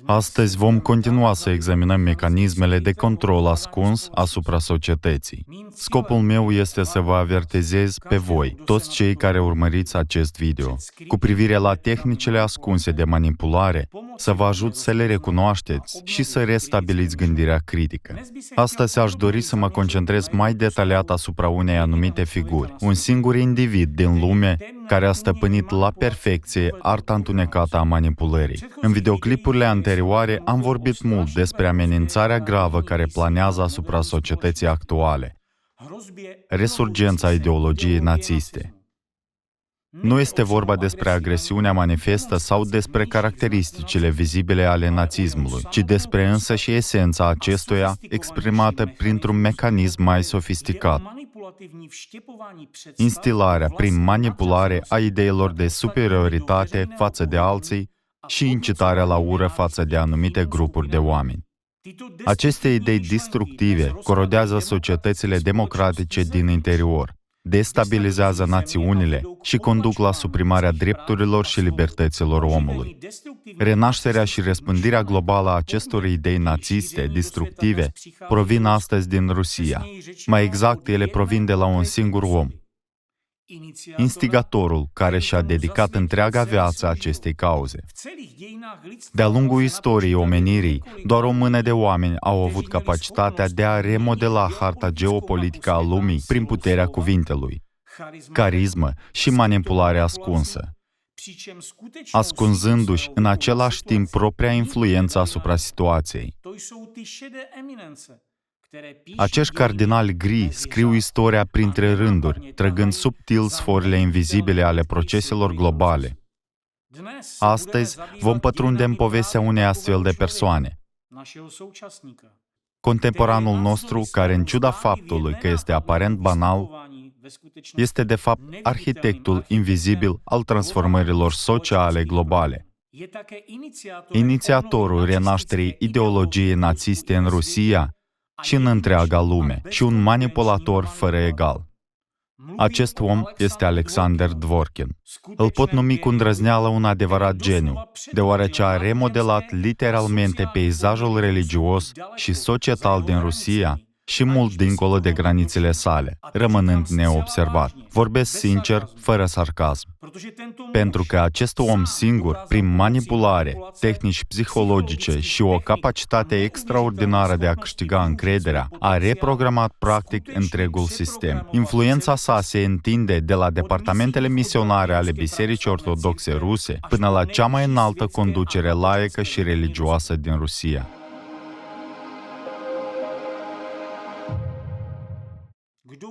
Astăzi vom continua să examinăm mecanismele de control ascuns asupra societății. Scopul meu este să vă avertizez pe voi, toți cei care urmăriți acest video, cu privire la tehnicile ascunse de manipulare, să vă ajut să le recunoașteți și să restabiliți gândirea critică. Astăzi aș dori să mă concentrez mai detaliat asupra unei anumite figuri, un singur individ din lume care a stăpânit la perfecție arta întunecată a manipulării. În videoclipurile anterioare am vorbit mult despre amenințarea gravă care planează asupra societății actuale, resurgența ideologiei naziste. Nu este vorba despre agresiunea manifestă sau despre caracteristicile vizibile ale nazismului, ci despre însăși esența acestuia exprimată printr-un mecanism mai sofisticat. Instilarea prin manipulare a ideilor de superioritate față de alții și incitarea la ură față de anumite grupuri de oameni. Aceste idei destructive corodează societățile democratice din interior, destabilizează națiunile și conduc la suprimarea drepturilor și libertăților omului. Renașterea și răspândirea globală a acestor idei naziste, destructive, provin astăzi din Rusia. Mai exact, ele provin de la un singur om, instigatorul care și-a dedicat întreaga viață acestei cauze. De-a lungul istoriei omenirii, doar o mână de oameni au avut capacitatea de a remodela harta geopolitică a lumii prin puterea cuvintelui, carismă și manipulare ascunsă, ascunzându-și în același timp propria influență asupra situației. Acești cardinali gri scriu istoria printre rânduri, trăgând subtil sforile invizibile ale proceselor globale. Astăzi vom pătrunde în povestea unei astfel de persoane. Contemporanul nostru, care în ciuda faptului că este aparent banal, este de fapt arhitectul invizibil al transformărilor sociale globale. Inițiatorul renașterii ideologiei naziste în Rusia și în întreaga lume, și un manipulator fără egal. Acest om este Alexander Dworkin. Îl pot numi cu îndrăzneală un adevărat geniu, deoarece a remodelat literalmente peisajul religios și societal din Rusia și mult dincolo de granițele sale, rămânând neobservat. Vorbesc sincer, fără sarcasm. Pentru că acest om singur, prin manipulare, tehnici psihologice și o capacitate extraordinară de a câștiga încrederea, a reprogramat practic întregul sistem. Influența sa se întinde de la departamentele misionare ale Bisericii Ortodoxe Ruse până la cea mai înaltă conducere laică și religioasă din Rusia.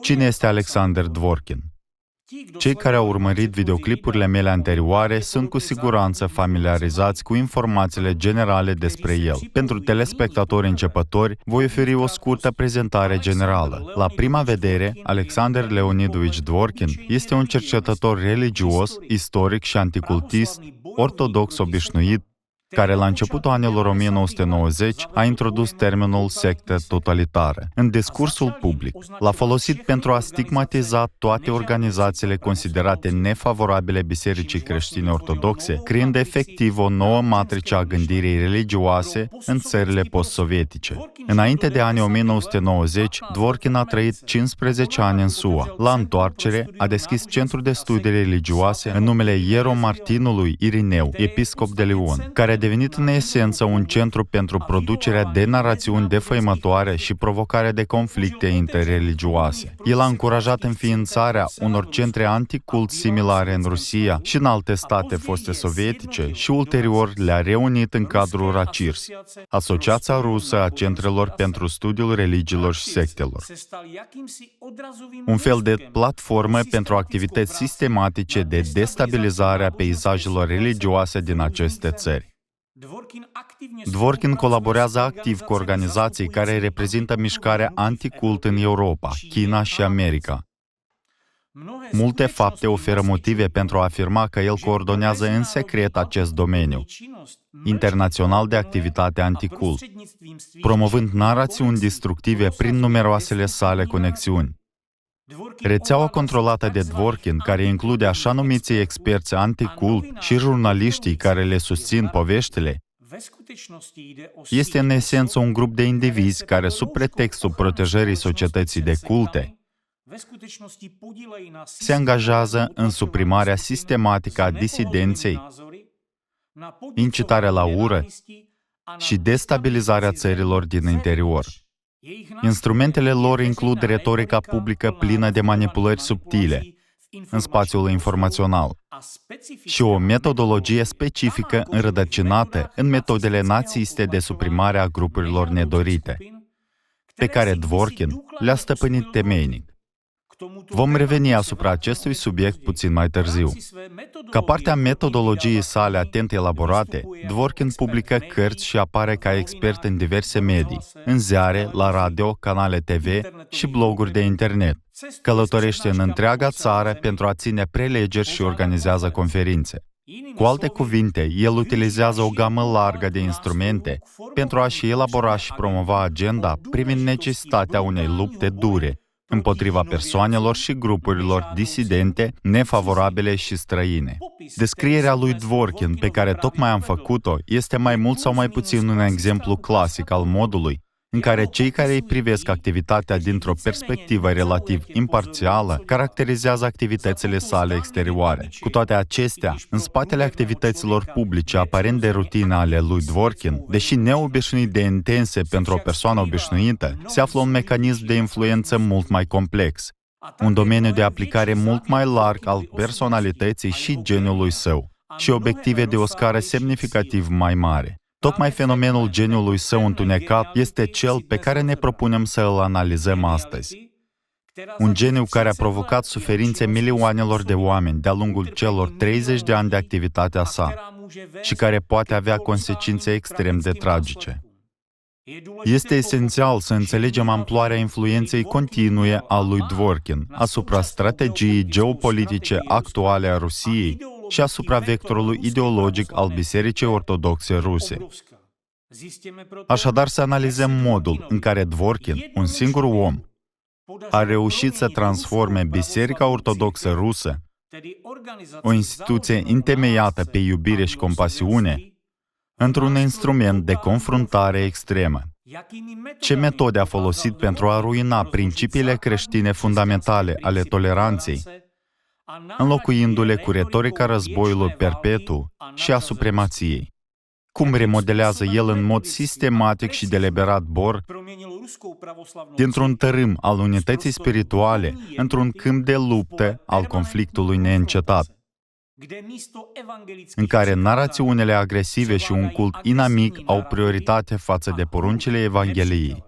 Cine este Alexander Dworkin? Cei care au urmărit videoclipurile mele anterioare sunt cu siguranță familiarizați cu informațiile generale despre el. Pentru telespectatori începători, voi oferi o scurtă prezentare generală. La prima vedere, Alexander Leonidovich Dworkin este un cercetător religios, istoric și anticultist, ortodox obișnuit, care la începutul anilor 1990 a introdus termenul sectă totalitară în discursul public. L-a folosit pentru a stigmatiza toate organizațiile considerate nefavorabile Bisericii Creștine Ortodoxe, creând efectiv o nouă matrică a gândirii religioase în țările post-sovietice. Înainte de anii 1990, Dworkin a trăit 15 ani în SUA. La întoarcere, a deschis Centrul de Studii Religioase în numele Ieromartinului Irineu, episcop de Lyon, care a devenit în esență un centru pentru producerea de narațiuni defăimătoare și provocarea de conflicte interreligioase. El a încurajat înființarea unor centre anticult similare în Rusia și în alte state foste sovietice și ulterior le-a reunit în cadrul RACIRS, Asociația Rusă a Centrelor pentru Studiul Religiilor și Sectelor. Un fel de platformă pentru activități sistematice de destabilizare a peisajelor religioase din aceste țări. Dworkin colaborează activ cu organizații care reprezintă mișcarea anticult în Europa, China și America. Multe fapte oferă motive pentru a afirma că el coordonează în secret acest domeniu internațional de activitate anticult, promovând narațiuni destructive prin numeroasele sale conexiuni. Rețeaua controlată de Dworkin, care include așa numiții experți anticult și jurnaliștii care le susțin poveștile, Este în esență un grup de indivizi care, sub pretextul protejării societății de culte, se angajează în suprimarea sistematică a disidenței, incitarea la ură și destabilizarea țărilor din interior. Instrumentele lor includ retorica publică plină de manipulări subtile în spațiul informațional și o metodologie specifică înrădăcinată în metodele naziste de suprimare a grupurilor nedorite, pe care Dworkin le-a stăpânit temeinic. Vom reveni asupra acestui subiect puțin mai târziu. Ca parte a metodologiei sale atent elaborate, Dworkin publică cărți și apare ca expert în diverse medii, în ziare, la radio, canale TV și bloguri de internet. Călătorește în întreaga țară pentru a ține prelegeri și organizează conferințe. Cu alte cuvinte, el utilizează o gamă largă de instrumente pentru a-și elabora și promova agenda privind necesitatea unei lupte dure împotriva persoanelor și grupurilor disidente, nefavorabile și străine. Descrierea lui Dworkin, pe care tocmai am făcut-o, este mai mult sau mai puțin un exemplu clasic al modului în care cei care îi privesc activitatea dintr-o perspectivă relativ imparțială caracterizează activitățile sale exterioare. Cu toate acestea, în spatele activităților publice aparent de rutină ale lui Dworkin, deși neobișnuit de intense pentru o persoană obișnuită, se află un mecanism de influență mult mai complex, un domeniu de aplicare mult mai larg al personalității și geniului său, și obiective de o scară semnificativ mai mare. Tocmai fenomenul geniului său întunecat este cel pe care ne propunem să îl analizăm astăzi. Un geniu care a provocat suferințe milioanelor de oameni de-a lungul celor 30 de ani de activitatea sa și care poate avea consecințe extrem de tragice. Este esențial să înțelegem amploarea influenței continue a lui Dworkin asupra strategiei geopolitice actuale a Rusiei și asupra vectorului ideologic al Bisericii Ortodoxe Ruse. Așadar, să analizăm modul în care Dworkin, un singur om, a reușit să transforme Biserica Ortodoxă Rusă, o instituție întemeiată pe iubire și compasiune, într-un instrument de confruntare extremă. Ce metode a folosit pentru a ruina principiile creștine fundamentale ale toleranței, înlocuindu-le cu retorica războiului perpetu și a supremației? Cum remodelează el în mod sistematic și deliberat Bor dintr-un tărâm al unității spirituale într-un câmp de luptă al conflictului neîncetat, în care narațiunile agresive și un cult inamic au prioritate față de poruncile Evangheliei?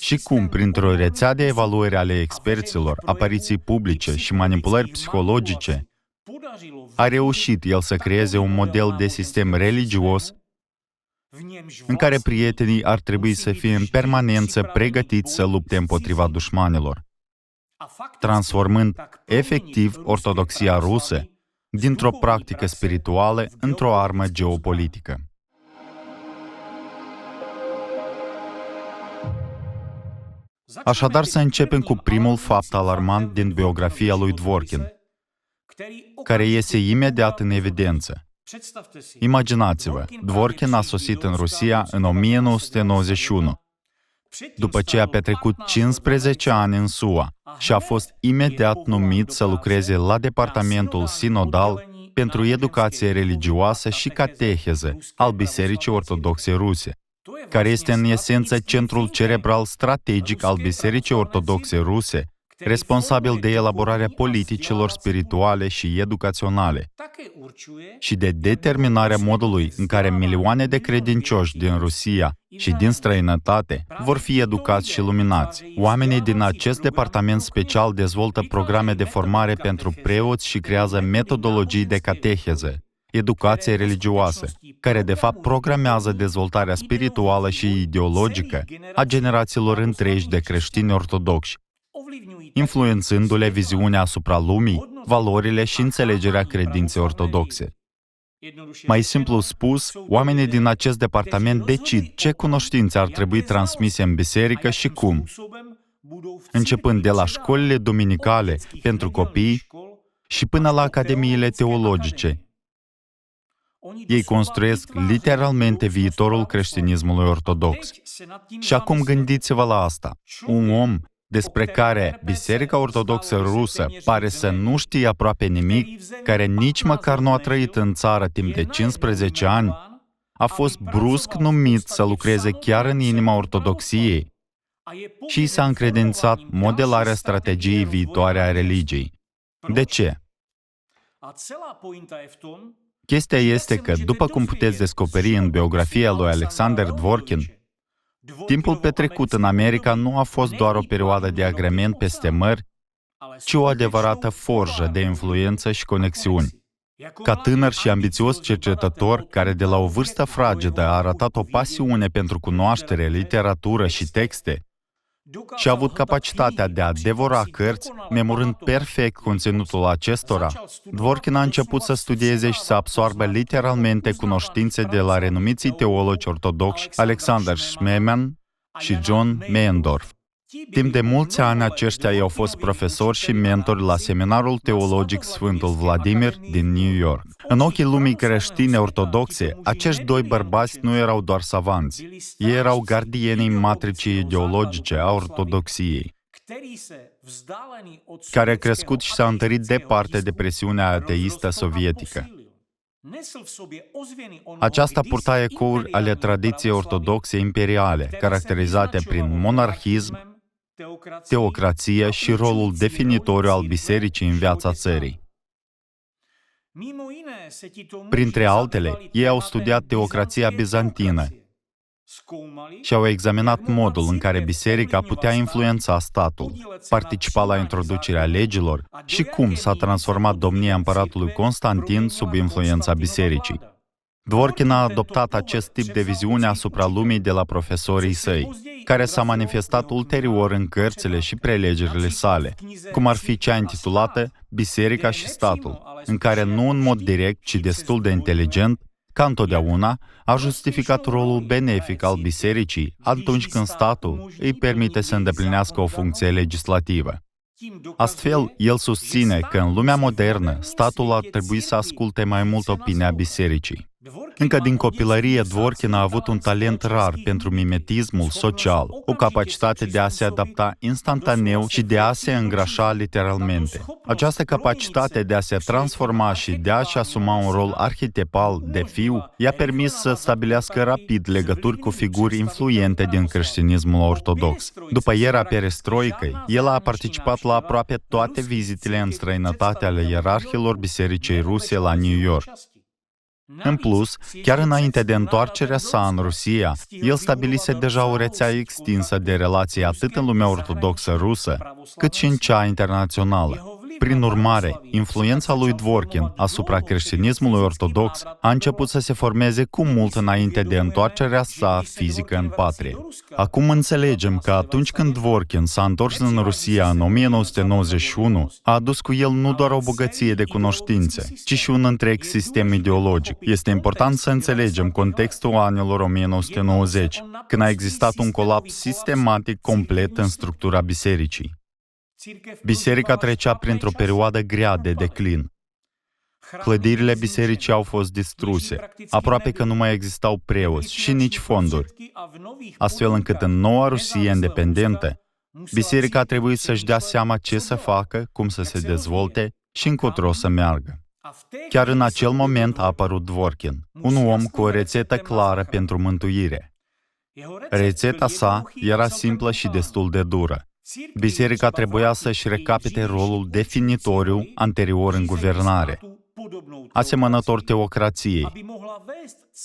Și cum, printr-o rețea de evaluări ale experților, apariții publice și manipulări psihologice, a reușit el să creeze un model de sistem religios în care prietenii ar trebui să fie în permanență pregătiți să lupte împotriva dușmanilor, transformând efectiv ortodoxia rusă dintr-o practică spirituală într-o armă geopolitică. Așadar, să începem cu primul fapt alarmant din biografia lui Dworkin, care iese imediat în evidență. Imaginați-vă, Dworkin a sosit în Rusia în 1991, după ce a petrecut 15 ani în SUA și a fost imediat numit să lucreze la Departamentul Sinodal pentru Educație Religioasă și Cateheză al Bisericii Ortodoxe Ruse, care este în esență centrul cerebral strategic al Bisericii Ortodoxe Ruse, responsabil de elaborarea politicilor spirituale și educaționale și de determinarea modului în care milioane de credincioși din Rusia și din străinătate vor fi educați și luminați. Oamenii din acest departament special dezvoltă programe de formare pentru preoți și creează metodologii de cateheză, educație religioasă, care de fapt programează dezvoltarea spirituală și ideologică a generațiilor întregi de creștini ortodoxi, influențându-le viziunea asupra lumii, valorile și înțelegerea credinței ortodoxe. Mai simplu spus, oamenii din acest departament decid ce cunoștințe ar trebui transmise în biserică și cum, începând de la școlile duminicale pentru copii și până la academiile teologice, Ei construiesc literalmente viitorul creștinismului ortodox. Și acum gândiți-vă la asta. Un om despre care Biserica Ortodoxă Rusă pare să nu știe aproape nimic, care nici măcar nu a trăit în țară timp de 15 ani, a fost brusc numit să lucreze chiar în inima ortodoxiei și s-a încredințat modelarea strategiei viitoare a religiei. De ce? Chestia este că, după cum puteți descoperi în biografia lui Alexander Dvorkin, timpul petrecut în America nu a fost doar o perioadă de agrement peste mări, ci o adevărată forjă de influență și conexiuni. Ca tânăr și ambițios cercetător, care de la o vârstă fragedă a arătat o pasiune pentru cunoaștere, literatură și texte, și a avut capacitatea de a devora cărți, memorând perfect conținutul acestora, Dvorkin a început să studieze și să absoarbă literalmente cunoștințe de la renumiții teologi ortodoxi Alexander Schmemann și John Meyendorff. Timp de mulți ani aceștia i-au fost profesori și mentori la seminarul teologic Sfântul Vladimir din New York. În ochii lumii creștine ortodoxe, acești doi bărbați nu erau doar savanți. Ei erau gardienii matricii ideologice a ortodoxiei, care a crescut și s-a întărit departe de presiunea ateistă sovietică. Aceasta purta ecouri ale tradiției ortodoxe imperiale, caracterizate prin monarhism, teocrație și rolul definitoriu al bisericii în viața țării. Printre altele, ei au studiat teocrația bizantină și au examinat modul în care biserica putea influența statul, participa la introducerea legilor și cum s-a transformat domnia împăratului Constantin sub influența bisericii. Dvorkin a adoptat acest tip de viziune asupra lumii de la profesorii săi, care s-a manifestat ulterior în cărțile și prelegerile sale, cum ar fi cea intitulată Biserica și statul, în care nu în mod direct, ci destul de inteligent, ca întotdeauna, a justificat rolul benefic al bisericii atunci când statul îi permite să îndeplinească o funcție legislativă. Astfel, el susține că în lumea modernă, statul ar trebui să asculte mai mult opinia bisericii. Încă din copilărie, Dvorkin a avut un talent rar pentru mimetismul social, o capacitate de a se adapta instantaneu și de a se îngrașa literalmente. Această capacitate de a se transforma și de a-și asuma un rol arhetipal de fiu i-a permis să stabilească rapid legături cu figuri influente din creștinismul ortodox. După era perestroicăi, el a participat la aproape toate vizitele în străinătate ale ierarhilor bisericii ruse la New York. În plus, chiar înainte de întoarcerea sa în Rusia, el stabilise deja o rețea extinsă de relații atât în lumea ortodoxă rusă, cât și în cea internațională. Prin urmare, influența lui Dvorkin asupra creștinismului ortodox a început să se formeze cu mult înainte de întoarcerea sa fizică în patrie. Acum înțelegem că atunci când Dvorkin s-a întors în Rusia în 1991, a adus cu el nu doar o bogăție de cunoștințe, ci și un întreg sistem ideologic. Este important să înțelegem contextul anilor 1990, când a existat un colaps sistematic complet în structura bisericii. Biserica trecea printr-o perioadă grea de declin. Clădirile bisericii au fost distruse, aproape că nu mai existau preoți și nici fonduri, astfel încât în noua Rusie independentă, biserica a trebuit să-și dea seama ce să facă, cum să se dezvolte și încotro să meargă. Chiar în acel moment a apărut Dvorkin, un om cu o rețetă clară pentru mântuire. Rețeta sa era simplă și destul de dură. Biserica trebuia să-și recapete rolul definitoriu anterior în guvernare, asemănător teocrației,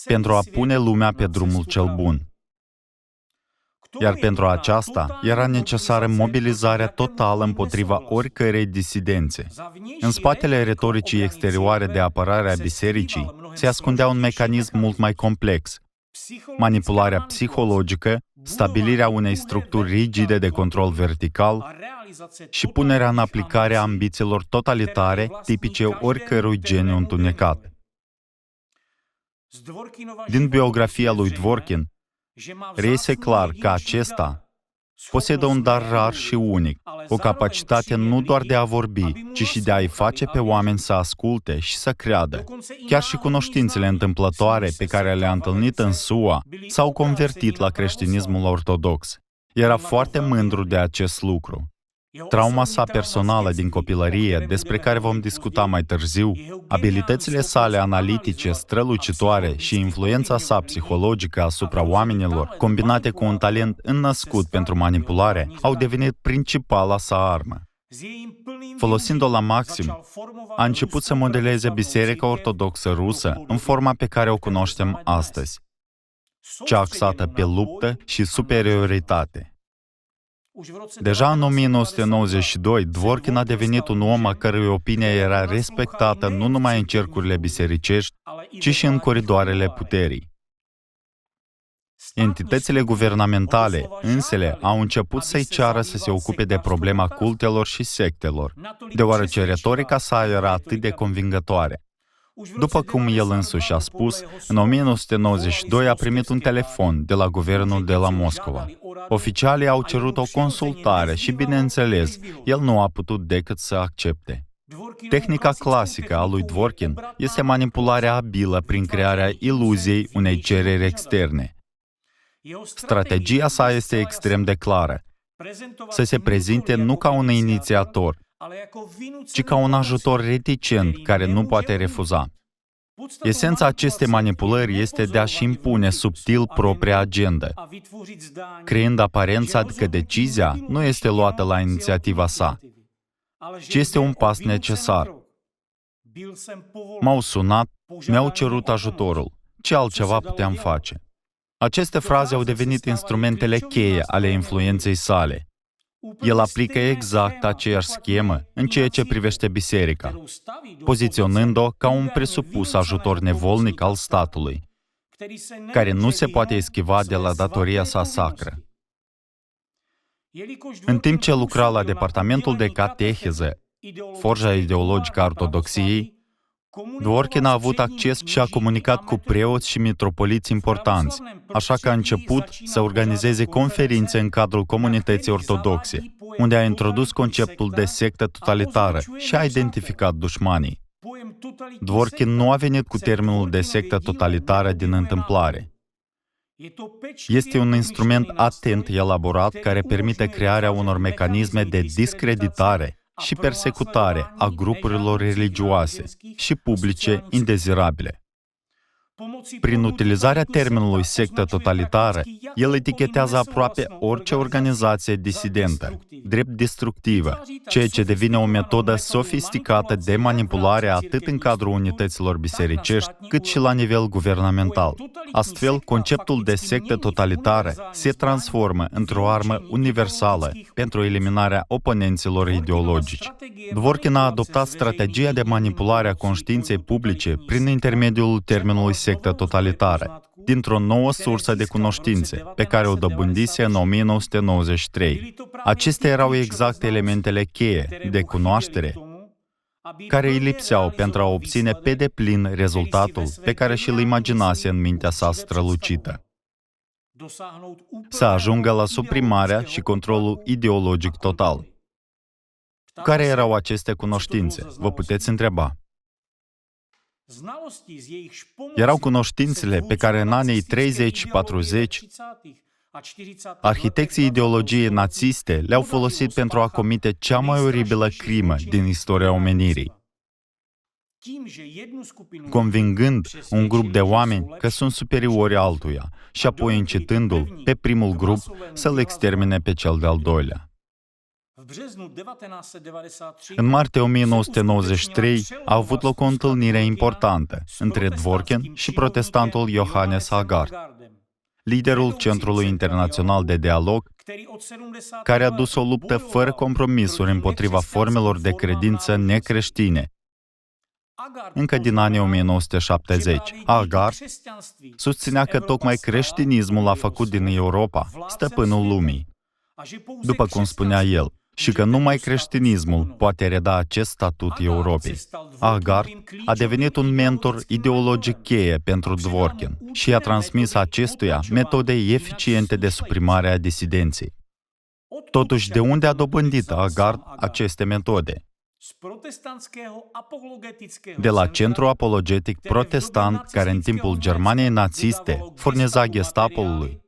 pentru a pune lumea pe drumul cel bun. Iar pentru aceasta era necesară mobilizarea totală împotriva oricărei disidențe. În spatele retoricii exterioare de apărare a bisericii se ascundea un mecanism mult mai complex: manipularea psihologică, stabilirea unei structuri rigide de control vertical și punerea în aplicare a ambițiilor totalitare tipice oricărui geniu întunecat. Din biografia lui Dvorkin, reiese clar că acesta Posedă un dar rar și unic, o capacitate nu doar de a vorbi, ci și de a-i face pe oameni să asculte și să creadă. Chiar și cunoștințele întâmplătoare pe care le-a întâlnit în SUA s-au convertit la creștinismul ortodox. Era foarte mândru de acest lucru. Trauma sa personală din copilărie, despre care vom discuta mai târziu, abilitățile sale analitice strălucitoare și influența sa psihologică asupra oamenilor, combinate cu un talent înnăscut pentru manipulare, au devenit principala sa armă. Folosind-o la maxim, a început să modeleze Biserica Ortodoxă Rusă în forma pe care o cunoaștem astăzi, cea axată pe luptă și superioritate. Deja în 1992, Dworkin a devenit un om a cărui opinie era respectată nu numai în cercurile bisericești, ci și în coridoarele puterii. Entitățile guvernamentale însele au început să-i ceară să se ocupe de problema cultelor și sectelor, deoarece retorica sa era atât de convingătoare. După cum el însuși a spus, în 1992 a primit un telefon de la guvernul de la Moscova. Oficialii au cerut o consultare și, bineînțeles, el nu a putut decât să accepte. Tehnica clasică a lui Dworkin este manipularea abilă prin crearea iluziei unei cereri externe. Strategia sa este extrem de clară: să se prezinte nu ca un inițiator, ci ca un ajutor reticent care nu poate refuza. Esența acestei manipulări este de a-și impune subtil propria agendă, creând aparența că decizia nu este luată la inițiativa sa, ci este un pas necesar. M-au sunat, mi-au cerut ajutorul. Ce altceva puteam face? Aceste fraze au devenit instrumentele cheie ale influenței sale. El aplică exact aceeași schemă în ceea ce privește biserica, poziționând-o ca un presupus ajutor nevolnic al statului, care nu se poate eschiva de la datoria sa sacră. În timp ce lucra la departamentul de cateheză, forja ideologică a ortodoxiei, Dworkin a avut acces și a comunicat cu preoți și mitropoliți importanți, așa că a început să organizeze conferințe în cadrul comunității ortodoxe, unde a introdus conceptul de sectă totalitară și a identificat dușmanii. Dworkin nu a venit cu termenul de sectă totalitară din întâmplare. Este un instrument atent elaborat care permite crearea unor mecanisme de discreditare și persecutare a grupurilor religioase și publice indezirabile. Prin utilizarea termenului sectă totalitară, el etichetează aproape orice organizație disidentă, drept destructivă, ceea ce devine o metodă sofisticată de manipulare atât în cadrul unităților bisericești, cât și la nivel guvernamental. Astfel, conceptul de sectă totalitară se transformă într-o armă universală pentru eliminarea oponenților ideologici. Dworkin a adoptat strategia de manipulare a conștiinței publice prin intermediul termenului sectă totalitară, dintr-o nouă sursă de cunoștințe, pe care o dobândise în 1993. Acestea erau exact elementele cheie de cunoaștere care îi lipseau pentru a obține pe deplin rezultatul pe care și-l imaginase în mintea sa strălucită. Să ajungă la suprimarea și controlul ideologic total. Care erau aceste cunoștințe? Vă puteți întreba. Erau cunoștințele pe care în anii 30 și 40 arhitecții ideologiei naziste le-au folosit pentru a comite cea mai oribilă crimă din istoria omenirii, convingând un grup de oameni că sunt superiori altuia și apoi incitându-l pe primul grup să-l extermine pe cel de-al doilea. În martie 1993 a avut loc o întâlnire importantă între Dworkin și protestantul Johannes Haggard, liderul Centrului Internațional de Dialog, care a dus o luptă fără compromisuri împotriva formelor de credință necreștine, încă din anii 1970. Haggard susținea că tocmai creștinismul a făcut din Europa stăpânul lumii, după cum spunea el, și că numai creștinismul poate reda acest statut Europei. Haggard a devenit un mentor ideologic cheie pentru Dworkin și a transmis acestuia metode eficiente de suprimare a disidenței. Totuși, de unde a dobândit Agard aceste metode? De la Centrul Apologetic Protestant, care în timpul Germaniei naziste furniza Gestapoului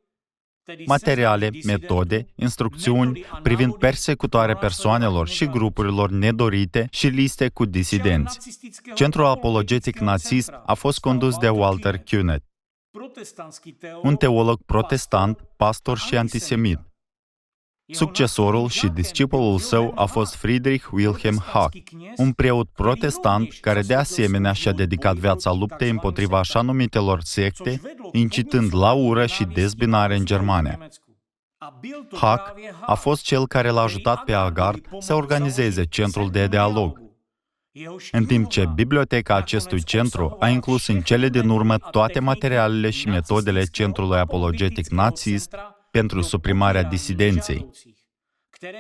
materiale, metode, instrucțiuni privind persecutarea persoanelor și grupurilor nedorite și liste cu disidenți. Centrul apologetic nazist a fost condus de Walter Künneth, un teolog protestant, pastor și antisemit. Succesorul și discipolul său a fost Friedrich Wilhelm Hack, un preot protestant care de asemenea și-a dedicat viața luptei împotriva așa numitelor secte, incitând la ură și dezbinare în Germania. Hack a fost cel care l-a ajutat pe Agard să organizeze centrul de dialog, în timp ce biblioteca acestui centru a inclus în cele din urmă toate materialele și metodele Centrului Apologetic Nazist pentru suprimarea disidenței,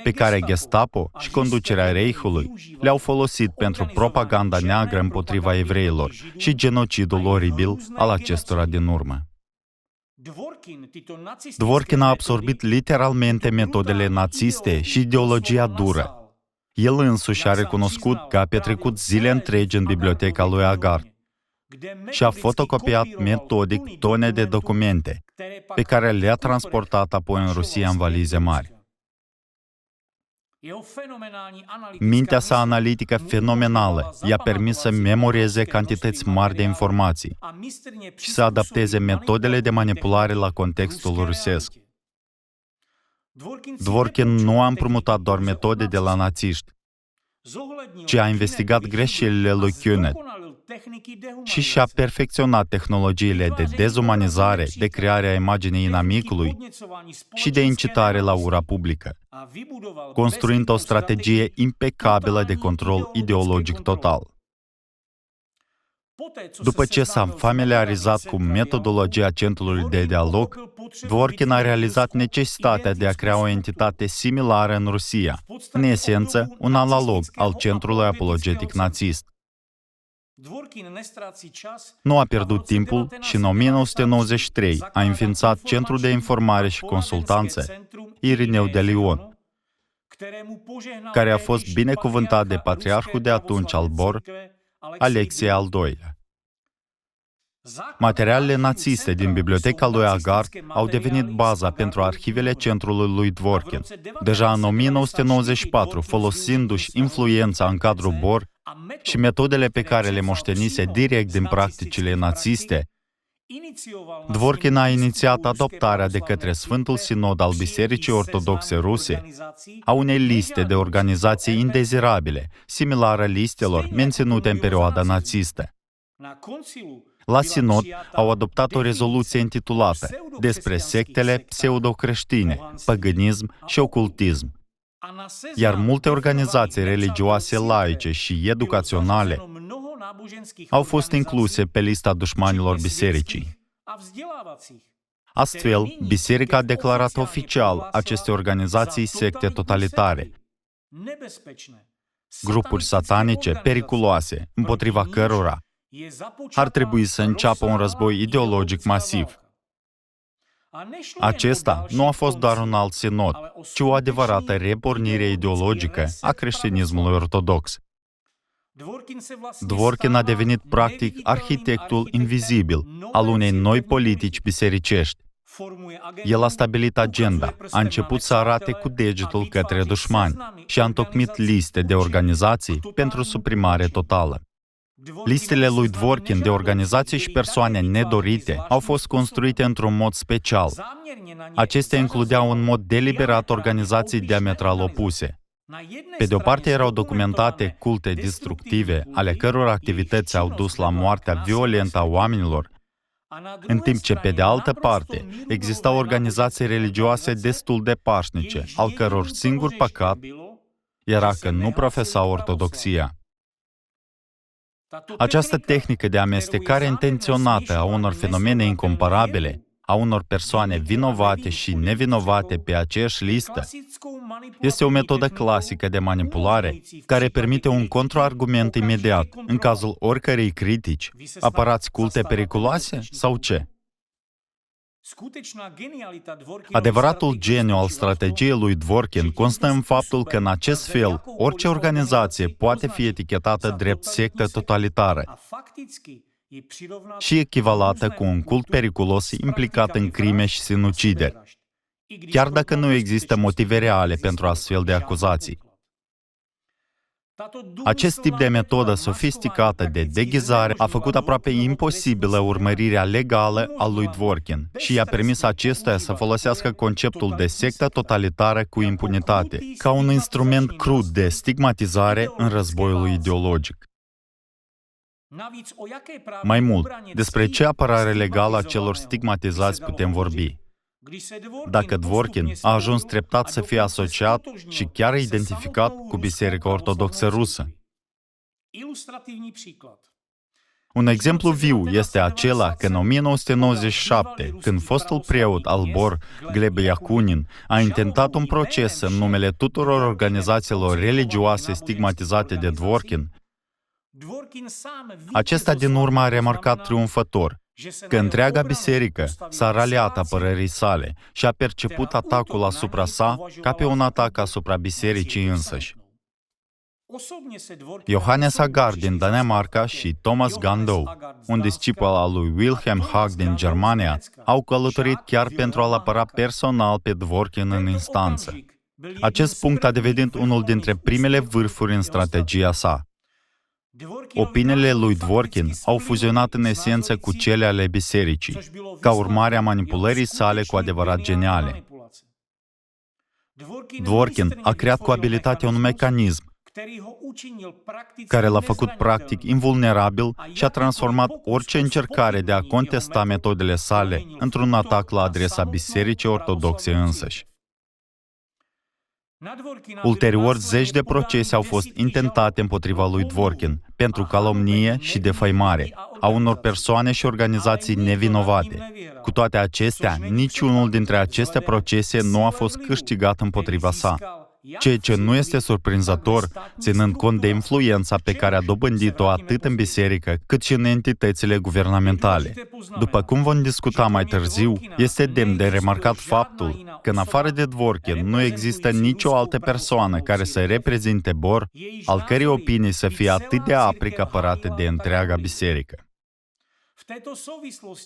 pe care Gestapo și conducerea Reichului le-au folosit pentru propaganda neagră împotriva evreilor și genocidul oribil al acestora din urmă. Dworkin a absorbit literalmente metodele naziste și ideologia dură. El însuși a recunoscut că a petrecut zile întregi în biblioteca lui Agard și a fotocopiat metodic tone de documente, pe care le-a transportat apoi în Rusia în valize mari. Mintea sa analitică fenomenală i-a permis să memorieze cantități mari de informații și să adapteze metodele de manipulare la contextul rusesc. Dworkin nu a împrumutat doar metode de la națiști, ci a investigat greșelile lui Künneth și și-a perfecționat tehnologiile de dezumanizare, de creare a imaginii inamicului și de incitare la ura publică, construind o strategie impecabilă de control ideologic total. După ce s-a familiarizat cu metodologia Centrului de dialog, Dworkin a realizat necesitatea de a crea o entitate similară în Rusia, în esență, un analog al Centrului Apologetic Nazist. Nu a pierdut timpul și în 1993 a înființat Centrul de Informare și Consultanță Irineu de Lyon, care a fost binecuvântat de patriarhul de atunci al Bor, Alexei al II-lea. Materialele naziste din biblioteca lui Agard au devenit baza pentru arhivele centrului lui Dworkin. Deja în 1994, folosindu-și influența în cadrul Bor și metodele pe care le moștenise direct din practicile naziste, Dworkin a inițiat adoptarea de către Sfântul Sinod al Bisericii Ortodoxe Ruse a unei liste de organizații indezirabile, similară listelor menținute în perioada nazistă. La Sinod au adoptat o rezoluție intitulată despre sectele pseudocreștine, păgânism și ocultism, iar multe organizații religioase laice și educaționale au fost incluse pe lista dușmanilor bisericii. Astfel, biserica a declarat oficial aceste organizații secte totalitare, grupuri satanice periculoase, împotriva cărora ar trebui să înceapă un război ideologic masiv. Acesta nu a fost doar un alt sinod, ci o adevărată repornire ideologică a creștinismului ortodox. Dworkin a devenit practic arhitectul invizibil al unei noi politici bisericești. El a stabilit agenda, a început să arate cu degetul către dușmani și a întocmit liste de organizații pentru suprimare totală. Listele lui Dworkin de organizații și persoane nedorite au fost construite într-un mod special. Acestea includeau în mod deliberat organizații diametral opuse. Pe de o parte erau documentate culte destructive, ale căror activități au dus la moartea violentă a oamenilor, în timp ce, pe de altă parte, existau organizații religioase destul de pașnice, al căror singur păcat era că nu profesau ortodoxia. Această tehnică de amestecare intenționată a unor fenomene incomparabile, a unor persoane vinovate și nevinovate pe aceeași listă, este o metodă clasică de manipulare care permite un contraargument imediat în cazul oricărei critici. Apărați culte periculoase sau ce? Adevăratul geniu al strategiei lui Dworkin constă în faptul că, în acest fel, orice organizație poate fi etichetată drept sectă totalitară și echivalată cu un cult periculos implicat în crime și sinucideri, chiar dacă nu există motive reale pentru astfel de acuzații. Acest tip de metodă sofisticată de deghizare a făcut aproape imposibilă urmărirea legală a lui Dworkin și i-a permis acestuia să folosească conceptul de sectă totalitară cu impunitate, ca un instrument crud de stigmatizare în războiul ideologic. Mai mult, despre ce apărare legală a celor stigmatizați putem vorbi? Dacă Dworkin a ajuns treptat să fie asociat și chiar identificat cu Biserica Ortodoxă Rusă. Un exemplu viu este acela că în 1997, când fostul preot al BOR, Gleb Yakunin, a intentat un proces în numele tuturor organizațiilor religioase stigmatizate de Dworkin, acesta din urmă a remarcat triumfător că întreaga biserică s-a raliat apărării sale și a perceput atacul asupra sa ca pe un atac asupra bisericii însăși. Johannes Agar din Danemarca și Thomas Gandau, un discipol al lui Wilhelm Haag din Germania, au călătorit chiar pentru a-l apăra personal pe Dworkin în instanță. Acest punct a devenit unul dintre primele vârfuri în strategia sa. Opiniile lui Dworkin au fuzionat în esență cu cele ale bisericii, ca urmare a manipulării sale cu adevărat geniale. Dworkin a creat cu abilitate un mecanism care l-a făcut practic invulnerabil și a transformat orice încercare de a contesta metodele sale într-un atac la adresa Bisericii Ortodoxe însăși. Ulterior, zeci de procese au fost intentate împotriva lui Dworkin pentru calomnie și defăimare a unor persoane și organizații nevinovate. Cu toate acestea, niciunul dintre aceste procese nu a fost câștigat împotriva sa, ceea ce nu este surprinzător, ținând cont de influența pe care a dobândit-o atât în biserică, cât și în entitățile guvernamentale. După cum vom discuta mai târziu, este demn de remarcat faptul că, în afară de Dworkin, nu există nicio altă persoană care să reprezinte BOR, al cărei opinii să fie atât de aprig apărate de întreaga biserică.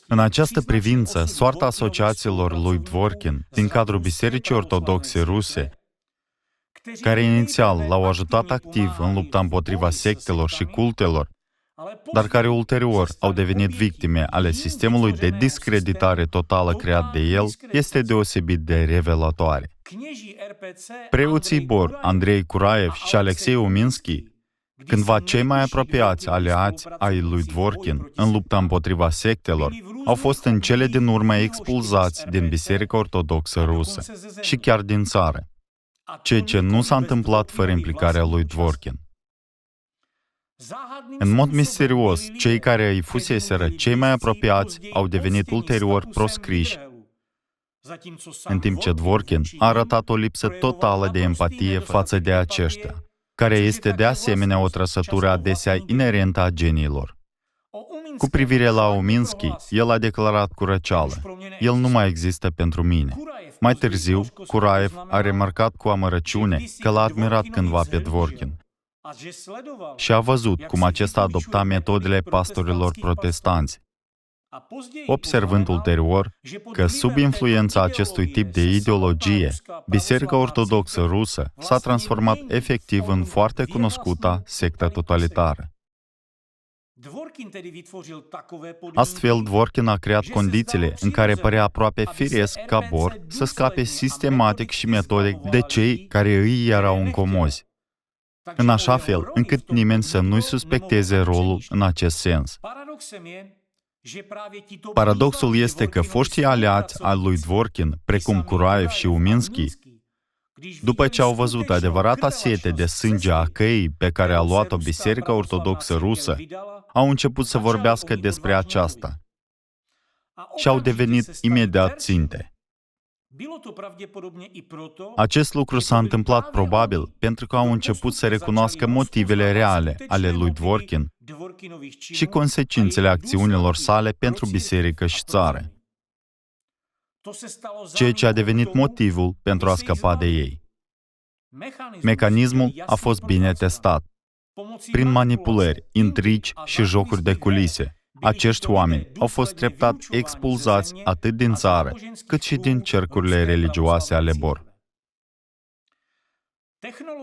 În această privință, soarta asociațiilor lui Dworkin din cadrul Bisericii Ortodoxe Ruse, care inițial l-au ajutat activ în lupta împotriva sectelor și cultelor, dar care ulterior au devenit victime ale sistemului de discreditare totală creat de el, este deosebit de revelatoare. Preoții BOR, Andrei Kuraev și Alexei Uminski, cândva cei mai apropiați aliați ai lui Dworkin în lupta împotriva sectelor, au fost în cele din urmă expulzați din Biserica Ortodoxă Rusă și chiar din țară, ceea ce nu s-a întâmplat fără implicarea lui Dworkin. În mod misterios, cei care îi fuseseră cei mai apropiați au devenit ulterior proscriși, în timp ce Dworkin a arătat o lipsă totală de empatie față de aceștia, care este de asemenea o trăsătură adesea inerentă a geniilor. Cu privire la Uminski, el a declarat cu răceală: "El nu mai există pentru mine." Mai târziu, Kuraev a remarcat cu amărăciune că l-a admirat cândva pe Dworkin și a văzut cum acesta adopta metodele pastorilor protestanți, observând ulterior că, sub influența acestui tip de ideologie, Biserica Ortodoxă Rusă s-a transformat efectiv în foarte cunoscuta sectă totalitară. Astfel, Dworkin a creat condițiile în care părea aproape firesc ca BOR să scape sistematic și metodic de cei care îi erau încomozi, în așa fel încât nimeni să nu-i suspecteze rolul în acest sens. Paradoxul este că foștii aliați al lui Dworkin, precum Kuraev și Uminski, după ce au văzut adevărata sete de sânge a căii pe care a luat-o Biserica Ortodoxă Rusă, au început să vorbească despre aceasta și au devenit imediat ținte. Acest lucru s-a întâmplat probabil pentru că au început să recunoască motivele reale ale lui Dworkin și consecințele acțiunilor sale pentru biserică și țară. ceea ce a devenit motivul pentru a scăpa de ei. Mecanismul a fost bine testat. Prin manipulări, intrigi și jocuri de culise, acești oameni au fost treptat expulzați atât din țară, cât și din cercurile religioase ale Bor.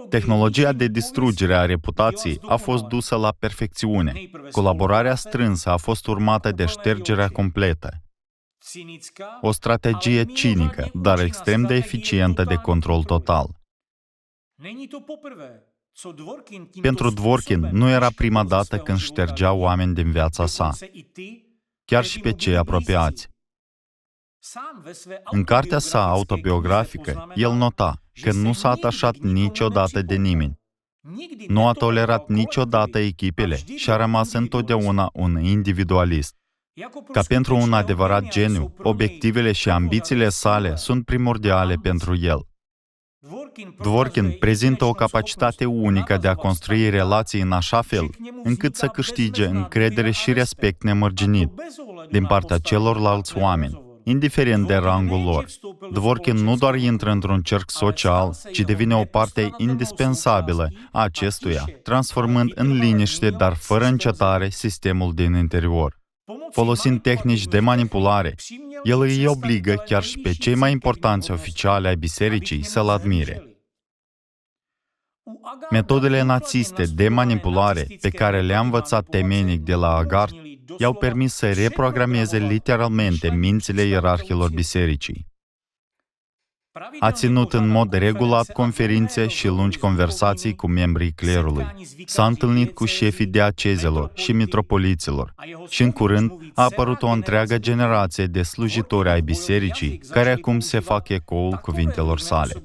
Tehnologia de distrugere a reputației a fost dusă la perfecțiune. Colaborarea strânsă a fost urmată de ștergerea completă. O strategie cinică, dar extrem de eficientă de control total. Pentru Dvorkin nu era prima dată când ștergea oameni din viața sa, chiar și pe cei apropiați. În cartea sa autobiografică, el nota că nu s-a atașat niciodată de nimeni, nu a tolerat niciodată echipele și a rămas întotdeauna un individualist. Ca pentru un adevărat geniu, obiectivele și ambițiile sale sunt primordiale pentru el. Dvorkin prezintă o capacitate unică de a construi relații în așa fel încât să câștige încredere și respect nemărginit din partea celorlalți oameni, indiferent de rangul lor. Dvorkin nu doar intră într-un cerc social, ci devine o parte indispensabilă a acestuia, transformând în liniște, dar fără încetare, sistemul din interior. Folosind tehnici de manipulare, el îi obligă chiar și pe cei mai importanți oficiali ai bisericii să-l admire. Metodele naziste de manipulare pe care le-a învățat temeinic de la Agart i-au permis să reprogrameze literalmente mințile ierarhilor bisericii. A ținut în mod regulat conferințe și lungi conversații cu membrii clerului. S-a întâlnit cu șefii diacezelor și mitropoliților și în curând a apărut o întreagă generație de slujitori ai bisericii care acum se fac ecoul cuvintelor sale.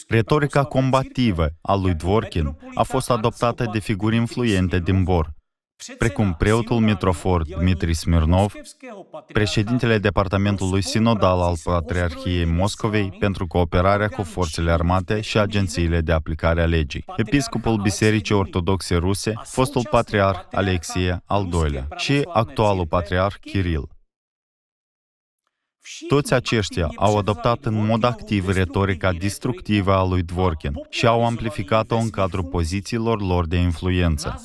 Retorica combativă a lui Dvorkin a fost adoptată de figuri influente din Bor, precum preotul mitrofor Dmitri Smirnov, președintele Departamentului Sinodal al Patriarhiei Moscovei pentru cooperarea cu forțele armate și agențiile de aplicare a legii, episcopul Bisericii Ortodoxe Ruse, fostul patriarh Alexie al II-lea și actualul patriarh Kiril. Toți aceștia au adoptat în mod activ retorica distructivă a lui Dvorkin și au amplificat-o în cadrul pozițiilor lor de influență.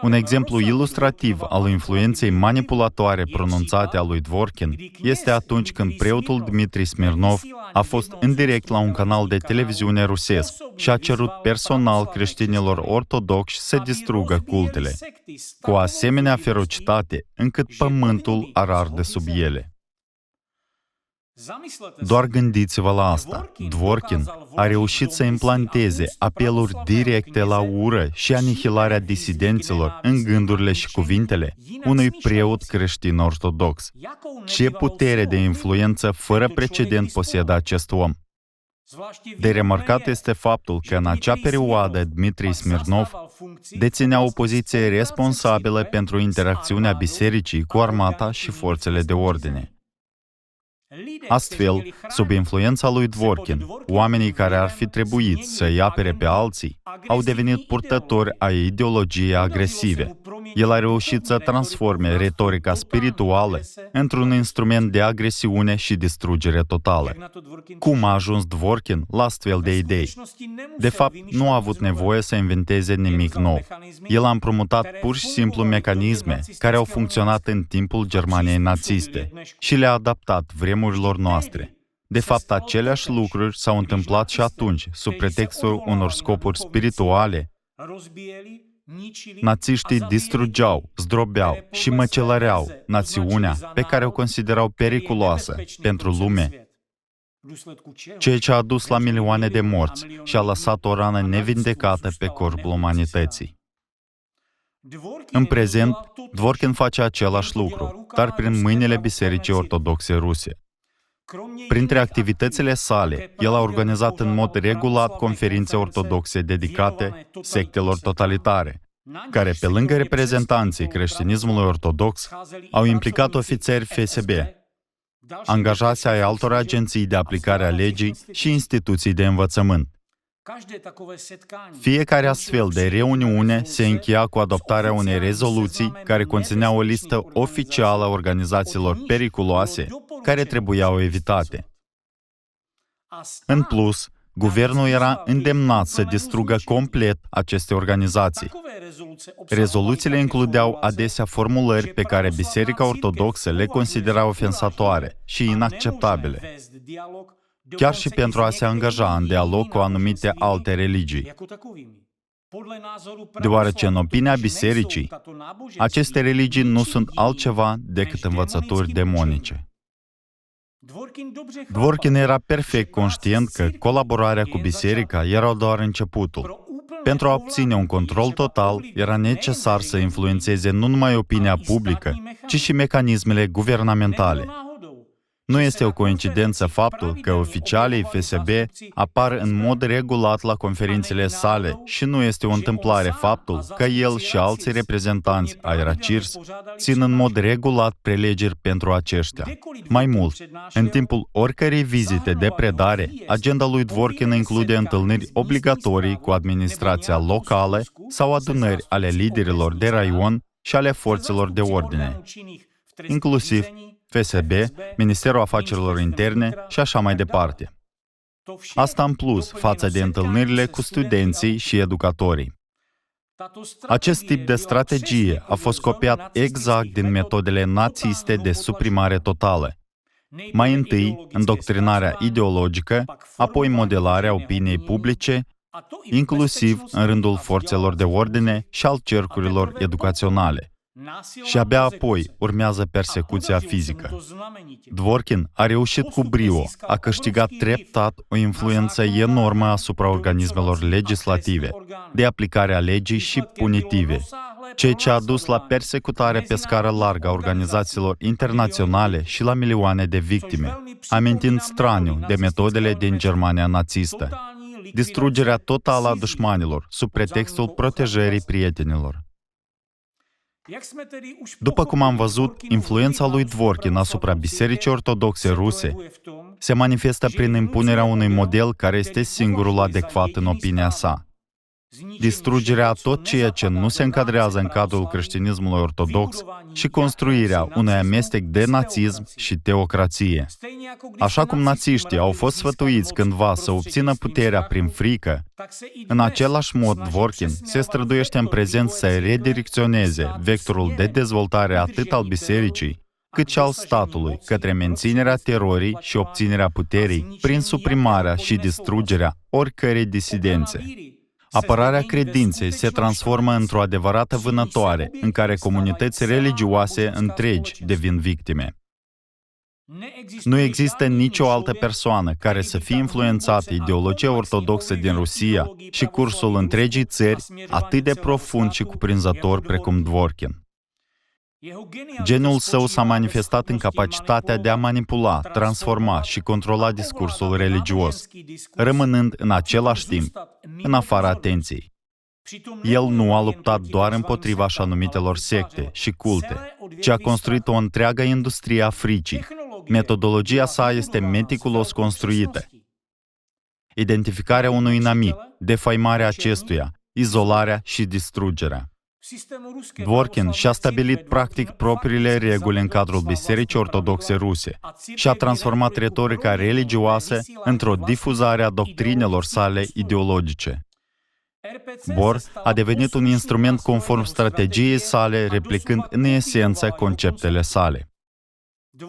Un exemplu ilustrativ al influenței manipulatoare pronunțate a lui Dvorkin este atunci când preotul Dmitri Smirnov a fost în direct la un canal de televiziune rusesc și a cerut personal creștinilor ortodoxi să distrugă cultele, cu o asemenea ferocitate încât pământul ar arde sub ele. Doar gândiți-vă la asta. Dvorkin a reușit să implanteze apeluri directe la ură și anihilarea disidenților în gândurile și cuvintele unui preot creștin ortodox. Ce putere de influență fără precedent posedă acest om! De remarcat este faptul că în acea perioadă Dmitri Smirnov deținea o poziție responsabilă pentru interacțiunea bisericii cu armata și forțele de ordine. Astfel, sub influența lui Dvorkin, oamenii care ar fi trebuit să-i apere pe alții au devenit purtători ai ideologiei agresive. El a reușit să transforme retorica spirituală într-un instrument de agresiune și distrugere totală. Cum a ajuns Dvorkin la astfel de idei? De fapt, nu a avut nevoie să inventeze nimic nou. El a împrumutat pur și simplu mecanisme care au funcționat în timpul Germaniei naziste și le-a adaptat vremurilor noastre. De fapt, aceleași lucruri s-au întâmplat și atunci, sub pretextul unor scopuri spirituale. Națiștii distrugeau, zdrobeau și măcelăreau națiunea pe care o considerau periculoasă pentru lume, ceea ce a dus la milioane de morți și a lăsat o rană nevindecată pe corpul umanității. În prezent, Dvorkin face același lucru, dar prin mâinile Bisericii Ortodoxe Ruse. Printre activitățile sale, el a organizat în mod regulat conferințe ortodoxe dedicate sectelor totalitare, care, pe lângă reprezentanții creștinismului ortodox, au implicat ofițeri FSB, angajați ai altor agenții de aplicare a legii și instituții de învățământ. Fiecare astfel de reuniune se încheia cu adoptarea unei rezoluții care conținea o listă oficială a organizațiilor periculoase care trebuiau evitate. În plus, guvernul era îndemnat să distrugă complet aceste organizații. Rezoluțiile includeau adesea formulări pe care Biserica Ortodoxă le considera ofensatoare și inacceptabile, chiar și pentru a se angaja în dialog cu anumite alte religii. Deoarece, în opinia Bisericii, aceste religii nu sunt altceva decât învățături demonice. Dworkin era perfect conștient că colaborarea cu biserica era doar începutul. Pentru a obține un control total, era necesar să influențeze nu numai opinia publică, ci și mecanismele guvernamentale. Nu este o coincidență faptul că oficialii FSB apar în mod regulat la conferințele sale și nu este o întâmplare faptul că el și alții reprezentanți ai RACIRS țin în mod regulat prelegeri pentru aceștia. Mai mult, în timpul oricărei vizite de predare, agenda lui Dworkin include întâlniri obligatorii cu administrația locală sau adunări ale liderilor de raion și ale forțelor de ordine, inclusiv FSB, Ministerul Afacerilor Interne și așa mai departe. Asta în plus față de întâlnirile cu studenții și educatorii. Acest tip de strategie a fost copiat exact din metodele naziste de suprimare totală. Mai întâi, îndoctrinarea ideologică, apoi modelarea opiniei publice, inclusiv în rândul forțelor de ordine și al cercurilor educaționale. Și abia apoi urmează persecuția fizică. Dworkin a reușit cu brio, a câștigat treptat o influență enormă asupra organismelor legislative, de aplicare a legii și punitive, ceea ce a dus la persecutarea pe scară largă a organizațiilor internaționale și la milioane de victime, amintind straniu de metodele din Germania nazistă. Distrugerea totală a dușmanilor, sub pretextul protejării prietenilor. După cum am văzut, influența lui Dworkin asupra Bisericii Ortodoxe ruse se manifestă prin impunerea unui model care este singurul adecvat în opinia sa. Distrugerea a tot ceea ce nu se încadrează în cadrul creștinismului ortodox și construirea unui amestec de nazism și teocrație. Așa cum națiștii au fost sfătuiți cândva să obțină puterea prin frică, în același mod Dworkin se străduiește în prezent să redirecționeze vectorul de dezvoltare atât al bisericii, cât și al statului către menținerea terorii și obținerea puterii prin suprimarea și distrugerea oricărei disidențe. Apărarea credinței se transformă într-o adevărată vânătoare în care comunități religioase întregi devin victime. Nu există nicio altă persoană care să fie influențată ideologia ortodoxă din Rusia și cursul întregii țări atât de profund și cuprinzător precum Dworkin. Geniul său s-a manifestat în capacitatea de a manipula, transforma și controla discursul religios, rămânând în același timp în afara atenției. El nu a luptat doar împotriva așa numitelor secte și culte, ci a construit o întreagă industrie a fricii. Metodologia sa este meticulos construită. Identificarea unui inamic, defăimarea acestuia, izolarea și distrugerea. Dworkin și-a stabilit practic propriile reguli în cadrul Bisericii Ortodoxe ruse și a transformat retorica religioasă într-o difuzare a doctrinelor sale ideologice. Bor a devenit un instrument conform strategiei sale, replicând în esență conceptele sale.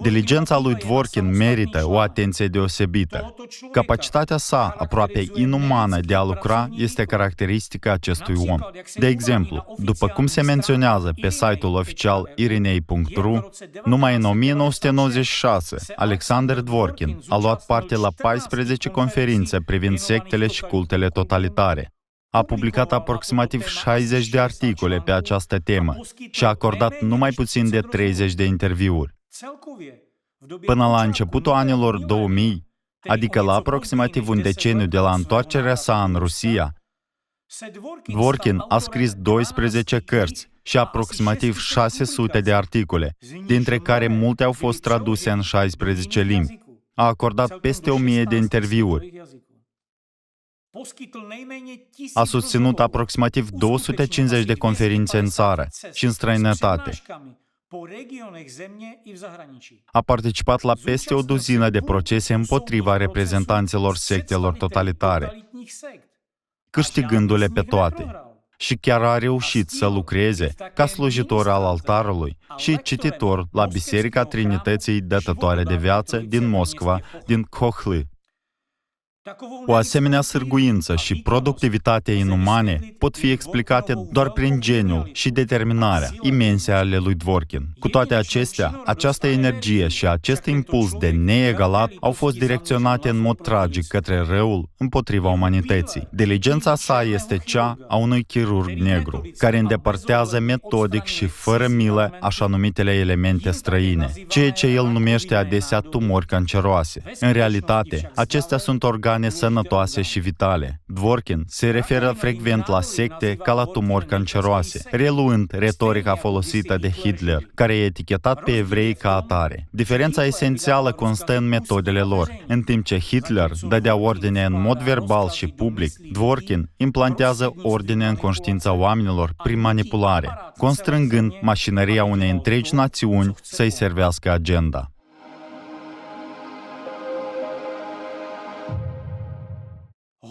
Diligența lui Dworkin merită o atenție deosebită. Capacitatea sa aproape inumană de a lucra este caracteristică acestui om. De exemplu, după cum se menționează pe site-ul oficial irinei.ru, numai în 1996, Alexander Dworkin a luat parte la 14 conferințe privind sectele și cultele totalitare. A publicat aproximativ 60 de articole pe această temă și a acordat numai puțin de 30 de interviuri. Până la începutul anilor 2000, adică la aproximativ un deceniu de la întoarcerea sa în Rusia, Dworkin a scris 12 cărți și aproximativ 600 de articole, dintre care multe au fost traduse în 16 limbi. A acordat peste 1000 de interviuri. A susținut aproximativ 250 de conferințe în țară și în străinătate. A participat la peste o duzină de procese împotriva reprezentanților sectelor totalitare, câștigându-le pe toate. Și chiar a reușit să lucreze ca slujitor al altarului și cititor la Biserica Trinității Dătătoare de Viață din Moscova, din Cohly. O asemenea sârguință și productivitate inumane pot fi explicate doar prin geniul și determinarea imense ale lui Dworkin. Cu toate acestea, această energie și acest impuls de neegalat au fost direcționate în mod tragic către răul împotriva umanității. Diligența sa este cea a unui chirurg negru, care îndepărtează metodic și fără milă așa numitele elemente străine, ceea ce el numește adesea tumori canceroase. În realitate, acestea sunt organe sănătoase și vitale. Dworkin se referă frecvent la secte ca la tumori canceroase, reluând retorica folosită de Hitler, care i-a etichetat pe evrei ca atare. Diferența esențială constă în metodele lor. În timp ce Hitler dădea ordine în mod verbal și public, Dworkin implantează ordine în conștiința oamenilor prin manipulare, constrângând mașinăria unei întregi națiuni să-i servească agenda.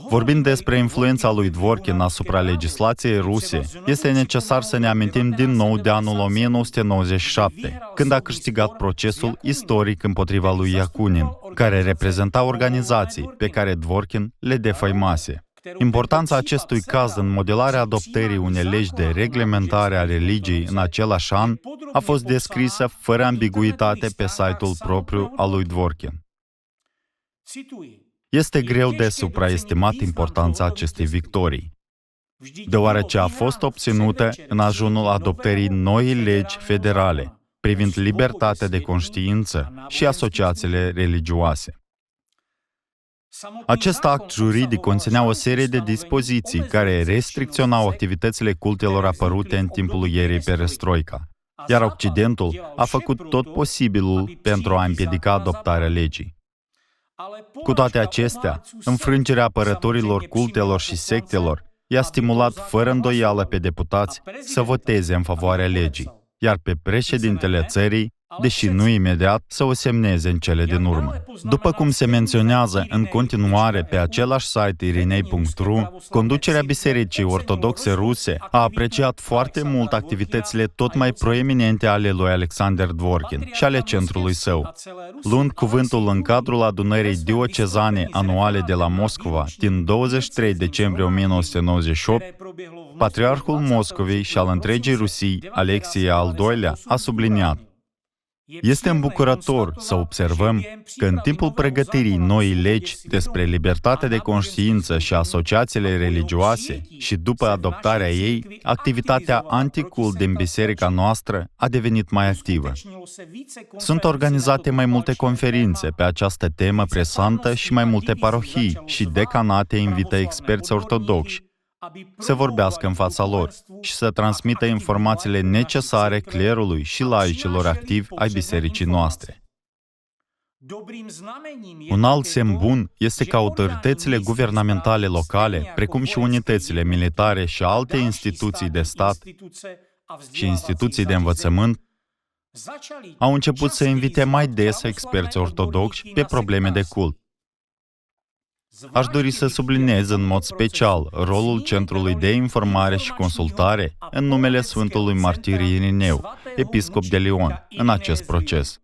Vorbind despre influența lui Dworkin asupra legislației ruse, este necesar să ne amintim din nou de anul 1997, când a câștigat procesul istoric împotriva lui Yakunin, care reprezenta organizații pe care Dworkin le defăimase. Importanța acestui caz în modelarea adoptării unei legi de reglementare a religiei în același an a fost descrisă fără ambiguitate pe site-ul propriu al lui Dworkin. Este greu de supraestimat importanța acestei victorii, deoarece a fost obținută în ajunul adoptării noii legi federale privind libertatea de conștiință și asociațiile religioase. Acest act juridic conținea o serie de dispoziții care restricționau activitățile cultelor apărute în timpul ierei perestroica, iar Occidentul a făcut tot posibilul pentru a împiedica adoptarea legii. Cu toate acestea, înfrângerea apărătorilor cultelor și sectelor i-a stimulat fără îndoială pe deputați să voteze în favoarea legii, iar pe președintele țării, deși nu imediat, să o semneze în cele din urmă. După cum se menționează în continuare pe același site irinei.ru, conducerea Bisericii Ortodoxe Ruse a apreciat foarte mult activitățile tot mai proeminente ale lui Alexander Dworkin și ale centrului său. Luând cuvântul în cadrul adunării diocezane anuale de la Moscova din 23 decembrie 1998, Patriarhul Moscovei și al întregii Rusii, Alexie al II-lea, a subliniat: este îmbucurător să observăm că în timpul pregătirii noii legi despre libertatea de conștiință și asociațiile religioase și după adoptarea ei, activitatea anticult din biserica noastră a devenit mai activă. Sunt organizate mai multe conferințe pe această temă presantă și mai multe parohii și decanate invită experți ortodoxi să vorbească în fața lor și să transmită informațiile necesare clerului și laicilor activi ai bisericii noastre. Un alt semn bun este că autoritățile guvernamentale locale, precum și unitățile militare și alte instituții de stat și instituții de învățământ, au început să invite mai des experți ortodoxi pe probleme de cult. Aș dori să subliniez în mod special rolul Centrului de Informare și Consultare în numele Sfântului Martir Irineu, episcop de Lyon, în acest proces.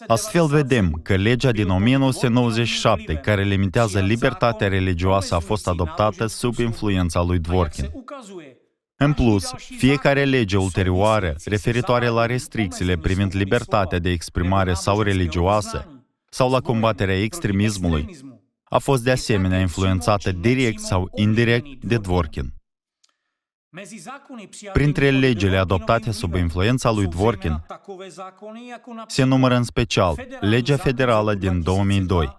Astfel vedem că legea din 1997, care limitează libertatea religioasă, a fost adoptată sub influența lui Dworkin. În plus, fiecare lege ulterioară referitoare la restricțiile privind libertatea de exprimare sau religioasă sau la combaterea extremismului a fost de asemenea influențată direct sau indirect de Dworkin. Printre legile adoptate sub influența lui Dworkin se numără în special legea federală din 2002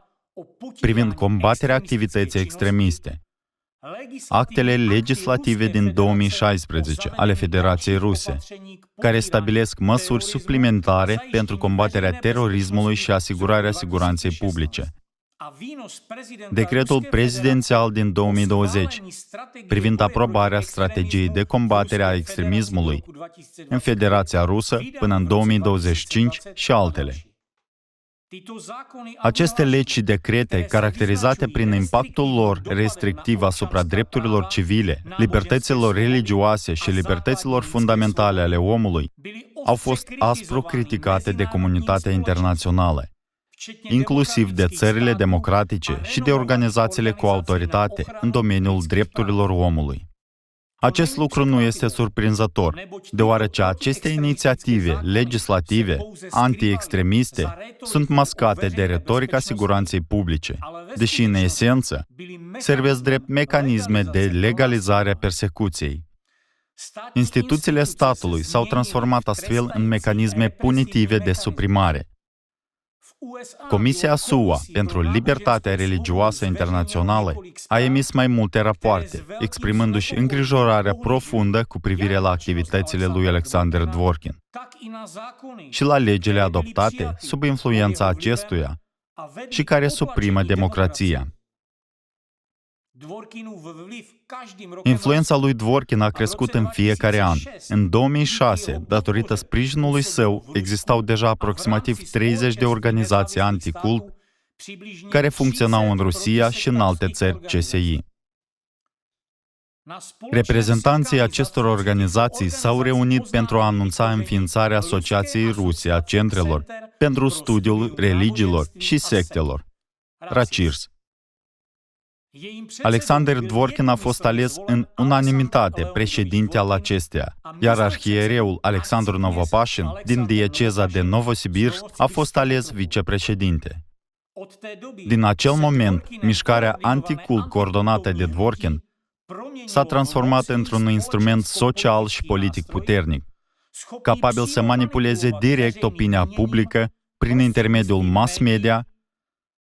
privind combaterea activității extremiste, actele legislative din 2016 ale Federației Ruse, care stabilesc măsuri suplimentare pentru combaterea terorismului și asigurarea siguranței publice. Decretul prezidențial din 2020 privind aprobarea strategiei de combatere a extremismului în Federația Rusă până în 2025 și altele. Aceste legi și decrete, caracterizate prin impactul lor restrictiv asupra drepturilor civile, libertăților religioase și libertăților fundamentale ale omului, au fost aspru criticate de comunitatea internațională, inclusiv de țările democratice și de organizațiile cu autoritate în domeniul drepturilor omului. Acest lucru nu este surprinzător, deoarece aceste inițiative legislative anti-extremiste sunt mascate de retorica siguranței publice, deși în esență servesc drept mecanisme de legalizare a persecuției. Instituțiile statului s-au transformat astfel în mecanisme punitive de suprimare. Comisia SUA pentru Libertatea Religioasă Internațională a emis mai multe rapoarte, exprimându-și îngrijorarea profundă cu privire la activitățile lui Alexander Dvorkin și la legile adoptate sub influența acestuia și care suprimă democrația. Influența lui Dvorkin a crescut în fiecare an. În 2006, datorită sprijinului său, existau deja aproximativ 30 de organizații anticult care funcționau în Rusia și în alte țări CSI. Reprezentanții acestor organizații s-au reunit pentru a anunța înființarea Asociației Ruse a Centrelor pentru Studiul Religiilor și Sectelor, RACIRS. Alexander Dvorkin a fost ales în unanimitate președinte al acesteia, iar arhiereul Alexandru Novopașin din dieceza de Novosibirsk a fost ales vicepreședinte. Din acel moment, mișcarea anticult coordonată de Dvorkin s-a transformat într-un instrument social și politic puternic, capabil să manipuleze direct opinia publică prin intermediul mass media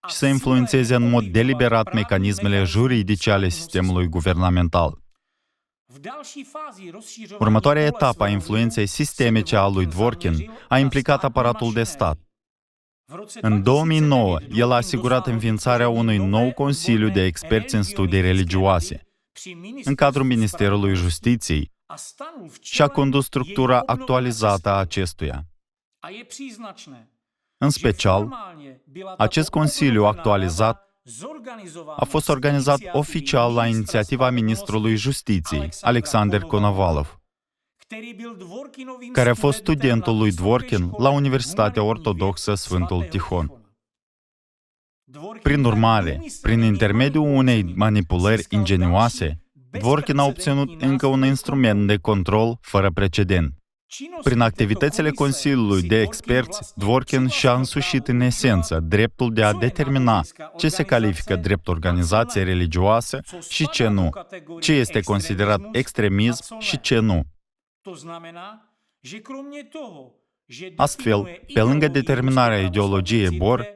și să influențeze în mod deliberat mecanismele juridice ale sistemului guvernamental. Următoarea etapă a influenței sistemice a lui Dvorkin a implicat aparatul de stat. În 2009, el a asigurat înființarea unui nou Consiliu de Experți în Studii Religioase, în cadrul Ministerului Justiției, și a condus structura actualizată a acestuia. În special, acest Consiliu actualizat a fost organizat oficial la inițiativa ministrului Justiției, Alexander Konovalov, care a fost studentul lui Dvorkin la Universitatea Ortodoxă Sfântul Tihon. Prin urmare, prin intermediul unei manipulări ingenioase, Dvorkin a obținut încă un instrument de control fără precedent. Prin activitățile Consiliului de Experți, Dvorkin și-a însușit în esență dreptul de a determina ce se califică drept organizație religioasă și ce nu, ce este considerat extremism și ce nu. Astfel, pe lângă determinarea ideologiei Bor,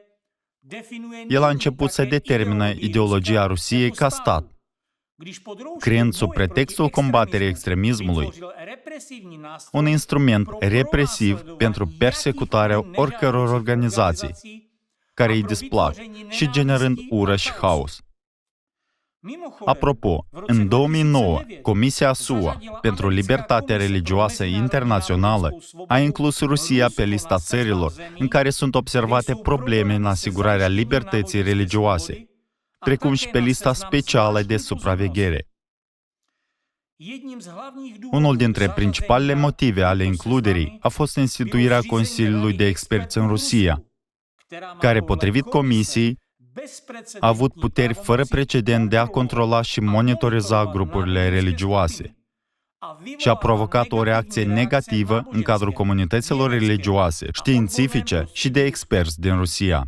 el a început să determină ideologia Rusiei ca stat, creând sub pretextul combaterii extremismului un instrument represiv pentru persecutarea oricăror organizații care îi displac și generând ură și haos. Apropo, în 2009, Comisia SUA pentru Libertatea Religioasă Internațională a inclus Rusia pe lista țărilor în care sunt observate probleme în asigurarea libertății religioase, precum și pe lista specială de supraveghere. Unul dintre principalele motive ale includerii a fost instituirea Consiliului de Experți în Rusia, care, potrivit Comisiei, a avut puteri fără precedent de a controla și monitoriza grupurile religioase și a provocat o reacție negativă în cadrul comunităților religioase, științifice și de experți din Rusia.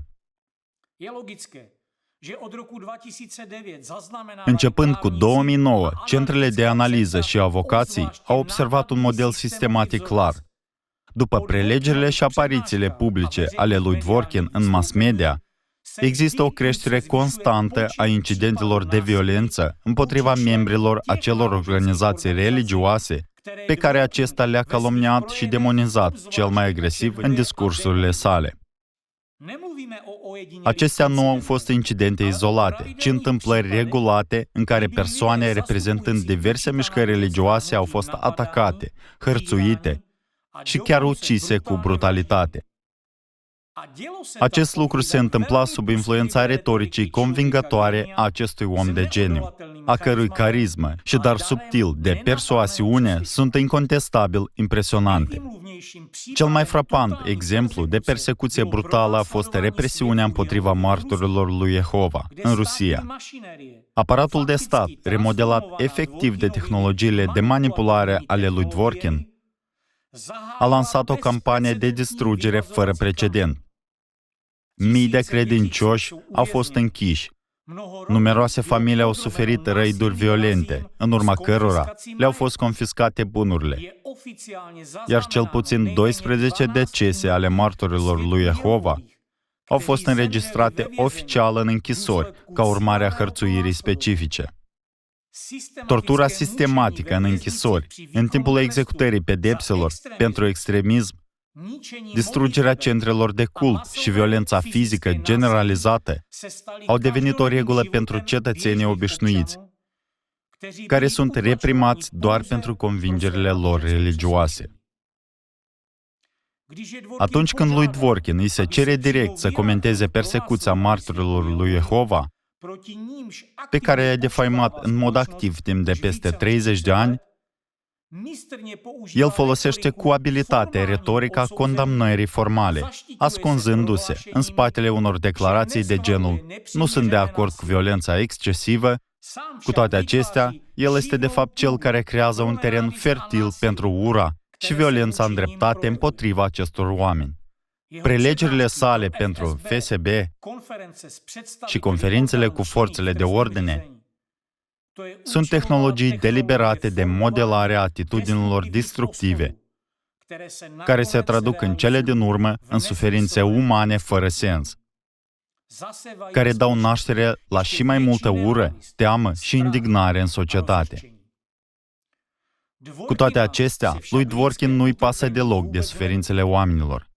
Începând cu 2009, centrele de analiză și avocații au observat un model sistematic clar. După prelegerile și aparițiile publice ale lui Dvorkin în mass media, Există o creștere constantă a incidentelor de violență împotriva membrilor acelor organizații religioase pe care acesta le-a calomniat și demonizat cel mai agresiv în discursurile sale. Acestea nu au fost incidente izolate, ci întâmplări regulate în care persoane reprezentând diverse mișcări religioase au fost atacate, hărțuite și chiar ucise cu brutalitate. Acest lucru se întâmpla sub influența retoricii convingătoare a acestui om de geniu, a cărui carismă și dar subtil de persoasiune sunt incontestabil impresionante. Cel mai frapant exemplu de persecuție brutală a fost represiunea împotriva marturilor lui Jehova în Rusia. Aparatul de stat, remodelat efectiv de tehnologiile de manipulare ale lui Dworkin, a lansat o campanie de distrugere fără precedent. Mii de credincioși au fost închiși. Numeroase familii au suferit răiduri violente, în urma cărora le-au fost confiscate bunurile. Iar cel puțin 12 decese ale martorilor lui Jehova au fost înregistrate oficial în închisori, ca urmare a hărțuirii specifice. Tortura sistematică în închisori, în timpul executării pedepselor pentru extremism, distrugerea centrelor de cult și violența fizică generalizată au devenit o regulă pentru cetățenii obișnuiți, care sunt reprimați doar pentru convingerile lor religioase. Atunci când lui Dworkin îi se cere direct să comenteze persecuția marturilor lui Jehova, pe care i-a defaimat în mod activ timp de peste 30 de ani, el folosește cu abilitate retorica condamnării formale, ascunzându-se în spatele unor declarații de genul "nu sunt de acord cu violența excesivă". Cu toate acestea, el este de fapt cel care creează un teren fertil pentru ura și violența îndreptate împotriva acestor oameni. Prelegerile sale pentru FSB și conferințele cu forțele de ordine sunt tehnologii deliberate de modelare a atitudinilor destructive, care se traduc în cele din urmă în suferințe umane fără sens, care dau naștere la și mai multă ură, teamă și indignare în societate. Cu toate acestea, lui Dworkin nu-i pasă deloc de suferințele oamenilor,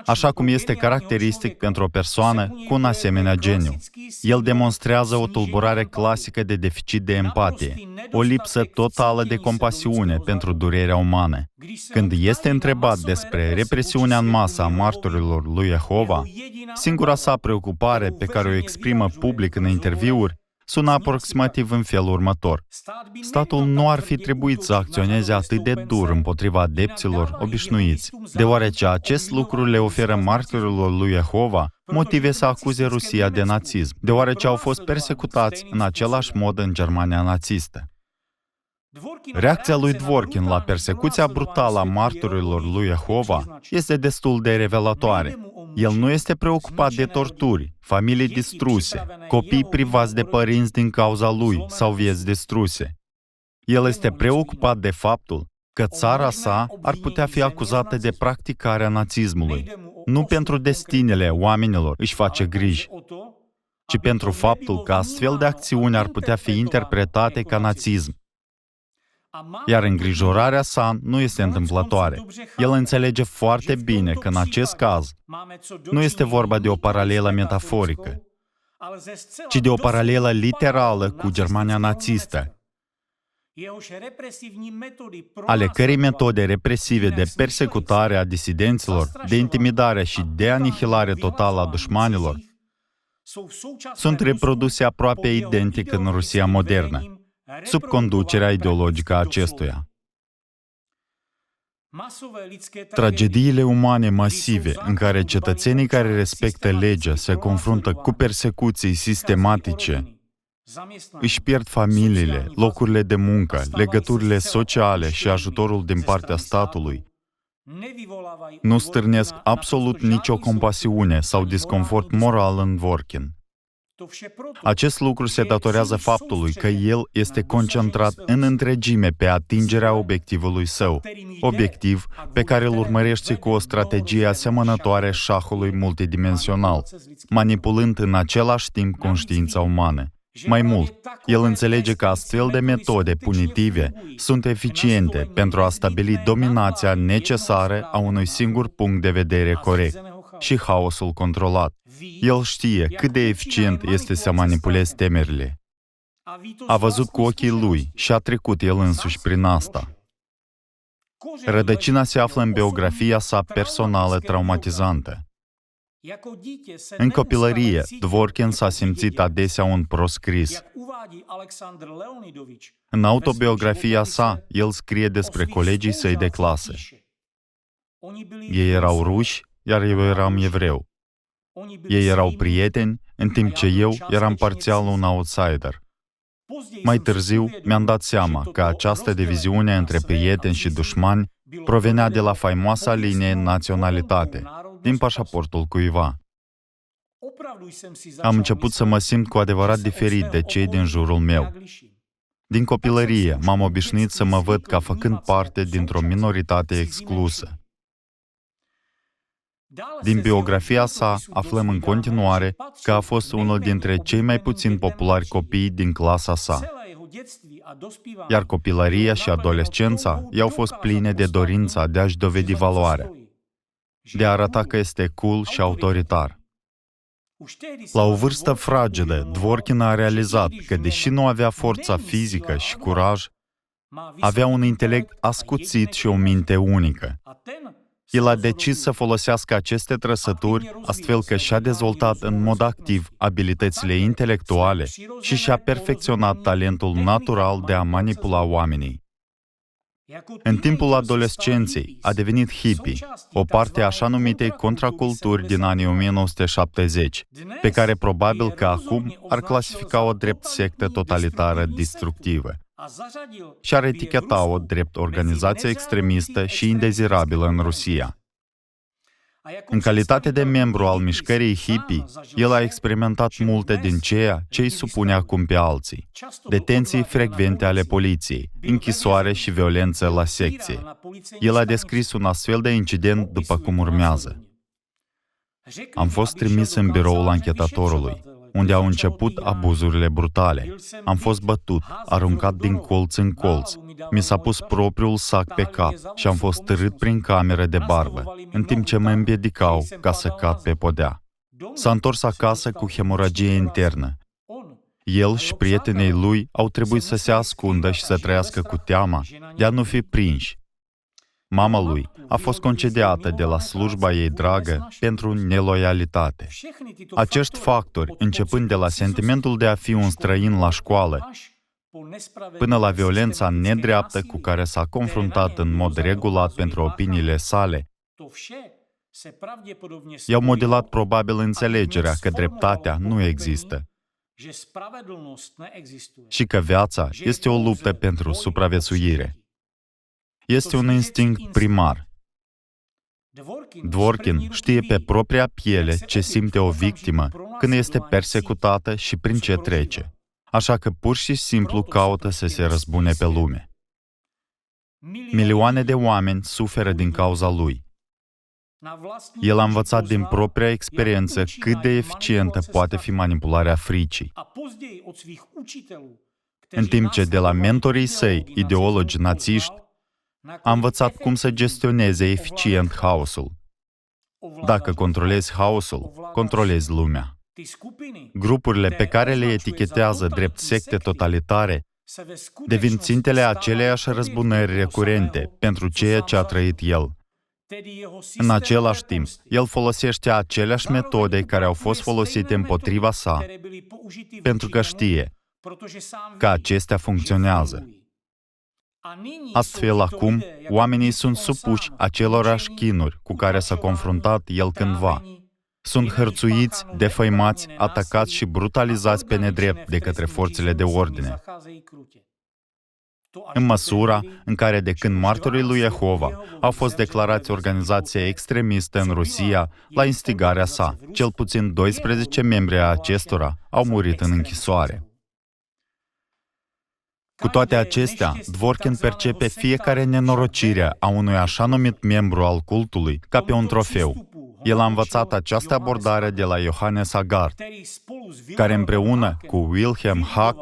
așa cum este caracteristic pentru o persoană cu un asemenea geniu. El demonstrează o tulburare clasică de deficit de empatie, o lipsă totală de compasiune pentru durerea umană. Când este întrebat despre represiunea în masă a marturilor lui Jehova, singura sa preocupare pe care o exprimă public în interviuri sună aproximativ în felul următor: statul nu ar fi trebuit să acționeze atât de dur împotriva adepților obișnuiți, deoarece acest lucru le oferă martirilor lui Jehova motive să acuze Rusia de nazism, deoarece au fost persecutați în același mod în Germania nazistă. Reacția lui Dworkin la persecuția brutală a marturilor lui Jehova este destul de revelatoare. El nu este preocupat de torturi, familii distruse, copii privați de părinți din cauza lui sau vieți distruse. El este preocupat de faptul că țara sa ar putea fi acuzată de practicarea nazismului. Nu pentru destinele oamenilor își face griji, ci pentru faptul că astfel de acțiuni ar putea fi interpretate ca nazism. Iar îngrijorarea sa nu este întâmplătoare. El înțelege foarte bine că în acest caz nu este vorba de o paralelă metaforică, ci de o paralelă literală cu Germania nazistă, ale cărei metode represive de persecutare a disidenților, de intimidare și de anihilare totală a dușmanilor sunt reproduse aproape identic în Rusia modernă, sub conducerea ideologică a acestuia. Tragediile umane masive în care cetățenii care respectă legea se confruntă cu persecuții sistematice, își pierd familiile, locurile de muncă, legăturile sociale și ajutorul din partea statului, nu stârnesc absolut nicio compasiune sau disconfort moral în Dworkin. Acest lucru se datorează faptului că el este concentrat în întregime pe atingerea obiectivului său, obiectiv pe care îl urmărește cu o strategie asemănătoare șahului multidimensional, manipulând în același timp conștiința umană. Mai mult, el înțelege că astfel de metode punitive sunt eficiente pentru a stabili dominația necesară a unui singur punct de vedere corect și haosul controlat. El știe cât de eficient este să manipuleze temerile. A văzut cu ochii lui și a trecut el însuși prin asta. Rădăcina se află în biografia sa personală traumatizantă. În copilărie, Dvorkin s-a simțit adesea un proscris. În autobiografia sa, el scrie despre colegii săi de clasă. Ei erau ruși, iar eu eram evreu. Ei erau prieteni, în timp ce eu eram parțial un outsider. Mai târziu, mi-am dat seama că această diviziune între prieteni și dușmani provenea de la faimoasa linie naționalitate, din pașaportul cuiva. Am început să mă simt cu adevărat diferit de cei din jurul meu. Din copilărie, m-am obișnuit să mă văd ca făcând parte dintr-o minoritate exclusă. Din biografia sa, aflăm în continuare că a fost unul dintre cei mai puțin populari copii din clasa sa. Iar copilăria și adolescența i-au fost pline de dorința de a-și dovedi valoarea, de a arăta că este cool și autoritar. La o vârstă fragedă, Dvorkin a realizat că, deși nu avea forța fizică și curaj, avea un intelect ascuțit și o minte unică. El a decis să folosească aceste trăsături, astfel că și-a dezvoltat în mod activ abilitățile intelectuale și și-a perfecționat talentul natural de a manipula oamenii. În timpul adolescenței a devenit hippie, o parte a așa numitei contraculturi din anii 1970, pe care probabil că acum ar clasifica-o drept sectă totalitară destructivă și ar eticheta-o drept organizație extremistă și indezirabilă în Rusia. În calitate de membru al mișcării hippie, el a experimentat multe din ceea ce îi supune acum pe alții. Detenții frecvente ale poliției, închisoare și violență la secție. El a descris un astfel de incident după cum urmează. Am fost trimis în biroul anchetatorului, unde au început abuzurile brutale. Am fost bătut, aruncat din colț în colț. Mi s-a pus propriul sac pe cap și am fost târât prin cameră de barbă, în timp ce mă împiedicau ca să cad pe podea. S-a întors acasă cu hemoragie internă. El și prietenii lui au trebuit să se ascundă și să trăiască cu teama de a nu fi prinși. Mama lui a fost concediată de la slujba ei dragă pentru neloialitate. Acești factori, începând de la sentimentul de a fi un străin la școală, până la violența nedreaptă cu care s-a confruntat în mod regulat pentru opiniile sale, i-au modelat probabil înțelegerea că dreptatea nu există și că viața este o luptă pentru supraviețuire. Este un instinct primar. Dvorkin știe pe propria piele ce simte o victimă când este persecutată și prin ce trece, așa că pur și simplu caută să se răzbune pe lume. Milioane de oameni suferă din cauza lui. El a învățat din propria experiență cât de eficientă poate fi manipularea fricii, în timp ce de la mentorii săi, ideologi națiști, a învățat cum să gestioneze eficient haosul. Dacă controlezi haosul, controlezi lumea. Grupurile pe care le etichetează drept secte totalitare devin țintele aceleiași răzbunări recurente pentru ceea ce a trăit el. În același timp, el folosește aceleași metode care au fost folosite împotriva sa, pentru că știe că acestea funcționează. Astfel, acum, oamenii sunt supuși acelorași chinuri cu care s-a confruntat el cândva. Sunt hărțuiți, defăimați, atacați și brutalizați pe nedrept de către forțele de ordine. în măsura în care de când martorii lui Jehova au fost declarați organizație extremistă în Rusia la instigarea sa. Cel puțin 12 membri ai acestora au murit în închisoare. Cu toate acestea, Dworkin percepe fiecare nenorocire a unui așa numit membru al cultului ca pe un trofeu. El a învățat această abordare de la Johannes Agard, care împreună cu Wilhelm Hack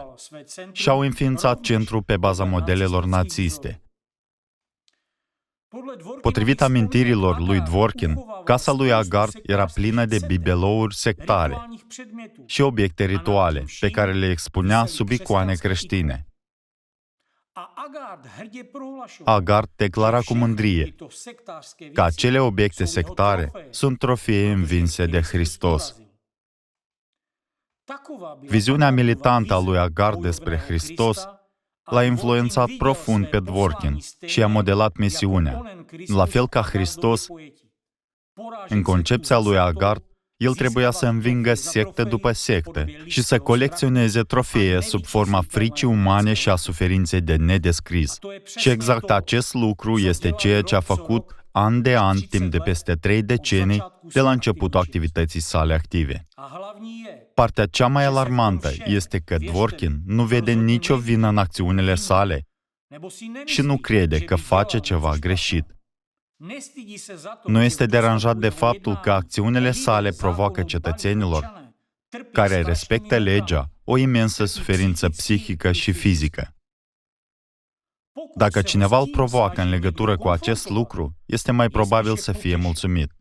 și-au înființat centrul pe baza modelelor naziste. Potrivit amintirilor lui Dworkin, casa lui Agard era plină de bibelouri sectare și obiecte rituale, pe care le expunea sub icoane creștine. Agard declara cu mândrie că acele obiecte sectare sunt trofee învinse de Hristos. Viziunea militantă a lui Agard despre Hristos l-a influențat profund pe Dworkin și a modelat misiunea. La fel ca Hristos, în concepția lui Agard, el trebuia să învingă sectă după sectă și să colecționeze trofee sub forma fricii umane și a suferinței de nedescris. Și exact acest lucru este ceea ce a făcut an de an, timp de peste 3 decenii, de la începutul activității sale active. Partea cea mai alarmantă este că Dworkin nu vede nicio vină în acțiunile sale și nu crede că face ceva greșit. Nu este deranjat de faptul că acțiunile sale provoacă cetățenilor care respectă legea o imensă suferință psihică și fizică. Dacă cineva îl provoacă în legătură cu acest lucru, este mai probabil să fie mulțumit.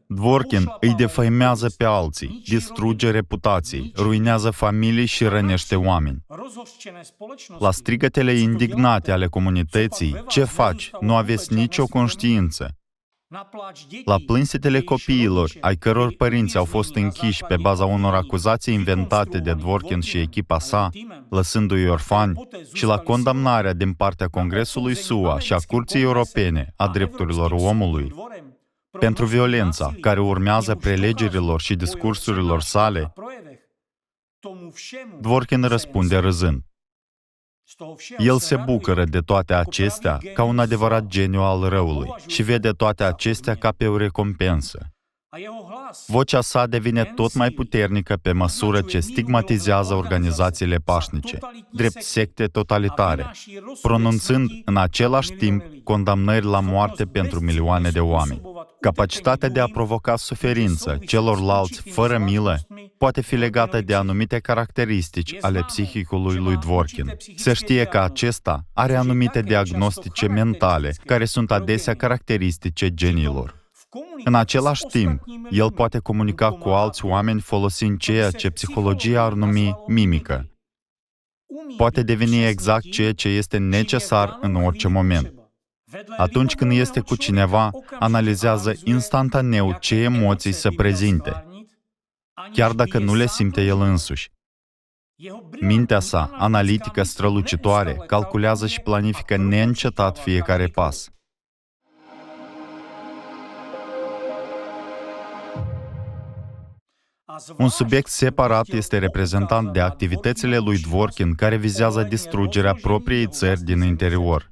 Dworkin îi defăimează pe alții, distruge reputații, ruinează familii și rănește oameni. La strigătele indignate ale comunității, ce faci? Nu aveți nicio conștiință. La plânsetele copiilor, ai căror părinți au fost închiși pe baza unor acuzații inventate de Dworkin și echipa sa, lăsându-i orfani, și la condamnarea din partea Congresului SUA și a Curții Europene a Drepturilor Omului pentru violența care urmează prelegerilor și discursurilor sale, Dworkin răspunde râzând. El se bucură de toate acestea ca un adevărat geniu al răului și vede toate acestea ca pe o recompensă. Vocea sa devine tot mai puternică pe măsură ce stigmatizează organizațiile pașnice, drept secte totalitare, pronunțând în același timp condamnări la moarte pentru milioane de oameni. Capacitatea de a provoca suferință celorlalți fără milă poate fi legată de anumite caracteristici ale psihicului lui Dworkin. Se știe că acesta are anumite diagnostice mentale, care sunt adesea caracteristice geniilor. În același timp, el poate comunica cu alți oameni folosind ceea ce psihologia ar numi mimică. Poate deveni exact ceea ce este necesar în orice moment. Atunci când este cu cineva, analizează instantaneu ce emoții se prezinte, chiar dacă nu le simte el însuși. Mintea sa, analitică strălucitoare, calculează și planifică neîncetat fiecare pas. Un subiect separat este reprezentat de activitățile lui Dworkin care vizează distrugerea propriei țări din interior.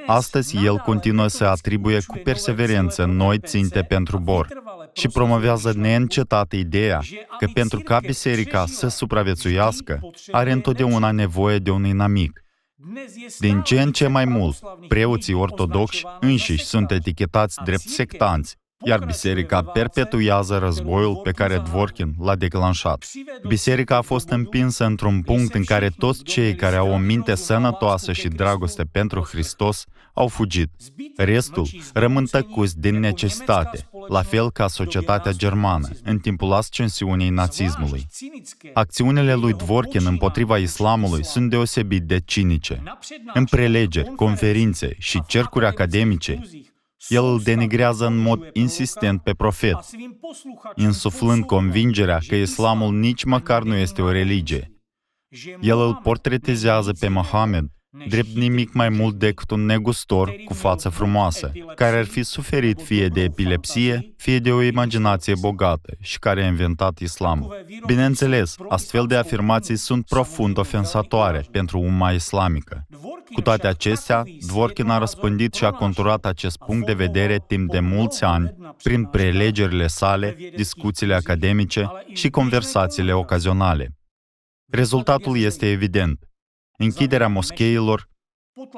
Astăzi, el continuă să atribuie cu perseverență noi ținte pentru Bor și promovează neîncetat ideea că pentru ca biserica să supraviețuiască, are întotdeauna nevoie de un inamic. Din ce în ce mai mult, preoții ortodoxi înșiși sunt etichetați drept sectanți, iar biserica perpetuează războiul pe care Dworkin l-a declanșat. Biserica a fost împinsă într-un punct în care toți cei care au o minte sănătoasă și dragoste pentru Hristos au fugit. Restul rămân tăcuți din necesitate, la fel ca societatea germană, în timpul ascensiunii nazismului. Acțiunile lui Dworkin împotriva islamului sunt deosebit de cinice. În prelegeri, conferințe și cercuri academice, el îl denigrează în mod insistent pe profet, insuflând convingerea că islamul nici măcar nu este o religie. El îl portretizează pe Mohamed drept nimic mai mult decât un negustor cu față frumoasă, care ar fi suferit fie de epilepsie, fie de o imaginație bogată și care a inventat islamul. Bineînțeles, astfel de afirmații sunt profund ofensatoare pentru umma islamică. Cu toate acestea, Dworkin a răspândit și a conturat acest punct de vedere timp de mulți ani, prin prelegerile sale, discuțiile academice și conversațiile ocazionale. Rezultatul este evident. Închiderea moscheilor,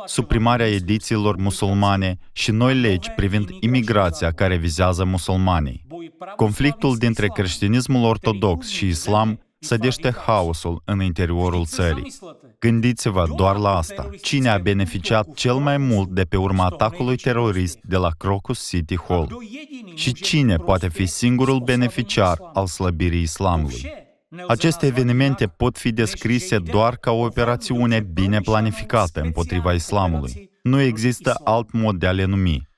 suprimarea edițiilor musulmane și noi legi privind imigrația care vizează musulmanii. Conflictul dintre creștinismul ortodox și islam sădește haosul în interiorul țării. Gândiți-vă doar la asta. Cine a beneficiat cel mai mult de pe urma atacului terorist de la Crocus City Hall? Și cine poate fi singurul beneficiar al slăbirii islamului? Aceste evenimente pot fi descrise doar ca o operațiune bine planificată împotriva islamului. Nu există alt mod de a le numi.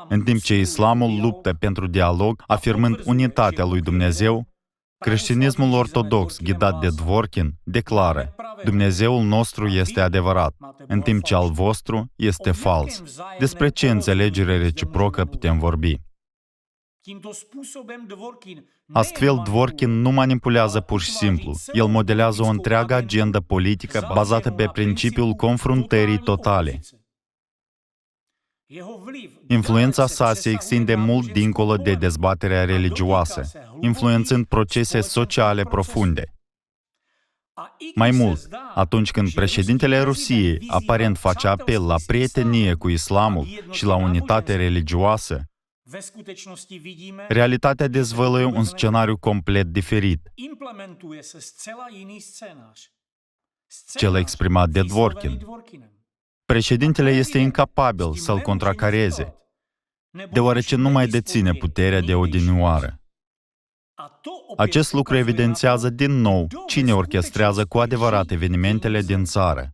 În timp ce islamul luptă pentru dialog, afirmând unitatea lui Dumnezeu, creștinismul ortodox, ghidat de Dworkin, declară: Dumnezeul nostru este adevărat, în timp ce al vostru este fals. Despre ce înțelegere reciprocă putem vorbi? Astfel, Dworkin nu manipulează pur și simplu. El modelează o întreagă agendă politică bazată pe principiul confruntării totale. Influența sa se extinde mult dincolo de dezbaterea religioasă, influențând procese sociale profunde. Mai mult, atunci când președintele Rusiei aparent face apel la prietenie cu islamul și la unitate religioasă, realitatea dezvăluie un scenariu complet diferit, cel exprimat de Dworkin. Președintele este incapabil să-l contracareze, deoarece nu mai deține puterea de odinioară. Acest lucru evidențiază din nou cine orchestrează cu adevărat evenimentele din țară.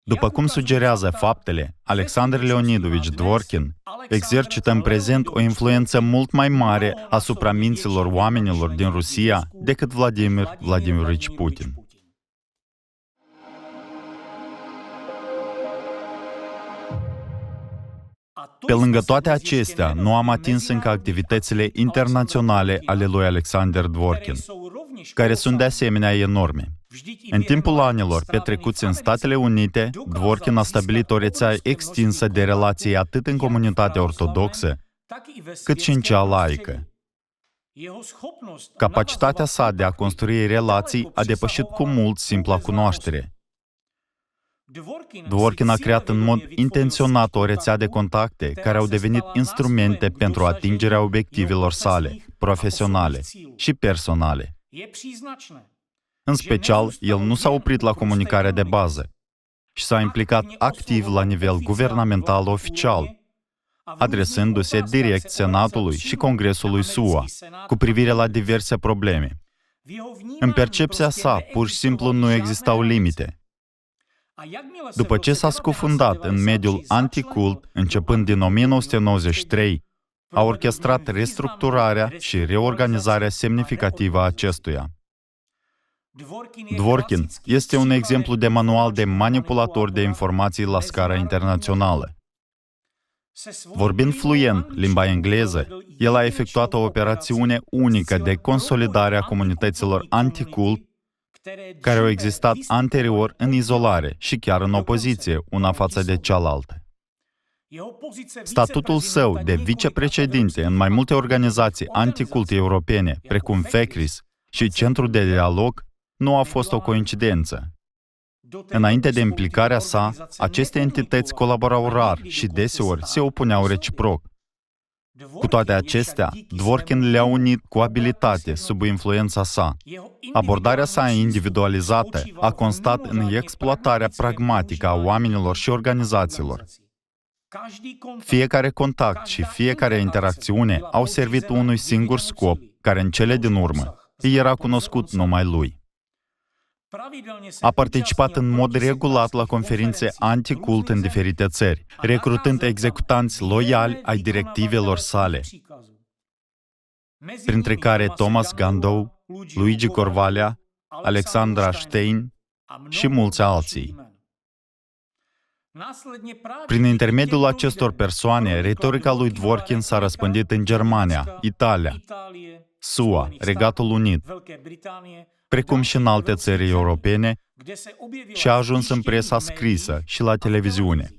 După cum sugerează faptele, Alexandr Leonidovich Dworkin exercită în prezent o influență mult mai mare asupra minților oamenilor din Rusia decât Vladimir Vladimirovich Putin. Pe lângă toate acestea, nu am atins încă activitățile internaționale ale lui Alexander Dworkin, care sunt de asemenea enorme. În timpul anilor petrecuți în Statele Unite, Dworkin a stabilit o rețea extinsă de relații atât în comunitatea ortodoxă, cât și în cea laică. Capacitatea sa de a construi relații a depășit cu mult simpla cunoaștere. Dworkin a creat în mod intenționat o rețea de contacte care au devenit instrumente pentru atingerea obiectivelor sale, profesionale și personale. În special, el nu s-a oprit la comunicarea de bază și s-a implicat activ la nivel guvernamental oficial, adresându-se direct Senatului și Congresului SUA cu privire la diverse probleme. În percepția sa, pur și simplu nu existau limite. După ce s-a scufundat în mediul anticult, începând din 1993, a orchestrat restructurarea și reorganizarea semnificativă a acestuia. Dworkin este un exemplu de manual de manipulator de informații la scară internațională. Vorbind fluent limba engleză, el a efectuat o operațiune unică de consolidare a comunităților anticult care au existat anterior în izolare și chiar în opoziție una față de cealaltă. Statutul său de vicepreședinte în mai multe organizații anticult europene, precum FECRIS și Centrul de Dialog, nu a fost o coincidență. Înainte de implicarea sa, aceste entități colaborau rar și deseori se opuneau reciproc. Cu toate acestea, Dworkin le-a unit cu abilitate sub influența sa. Abordarea sa individualizată a constat în exploatarea pragmatică a oamenilor și organizațiilor. Fiecare contact și fiecare interacțiune au servit unui singur scop, care în cele din urmă îi era cunoscut numai lui. A participat în mod regulat la conferințe anticult în diferite țări, recrutând executanți loiali ai directivelor sale, printre care Thomas Gandou, Luigi Corvalea, Alexandra Stein și mulți alții. Prin intermediul acestor persoane, retorica lui Dworkin s-a răspândit în Germania, Italia, SUA, Regatul Unit, precum și în alte țări europene, și a ajuns în presa scrisă și la televiziune.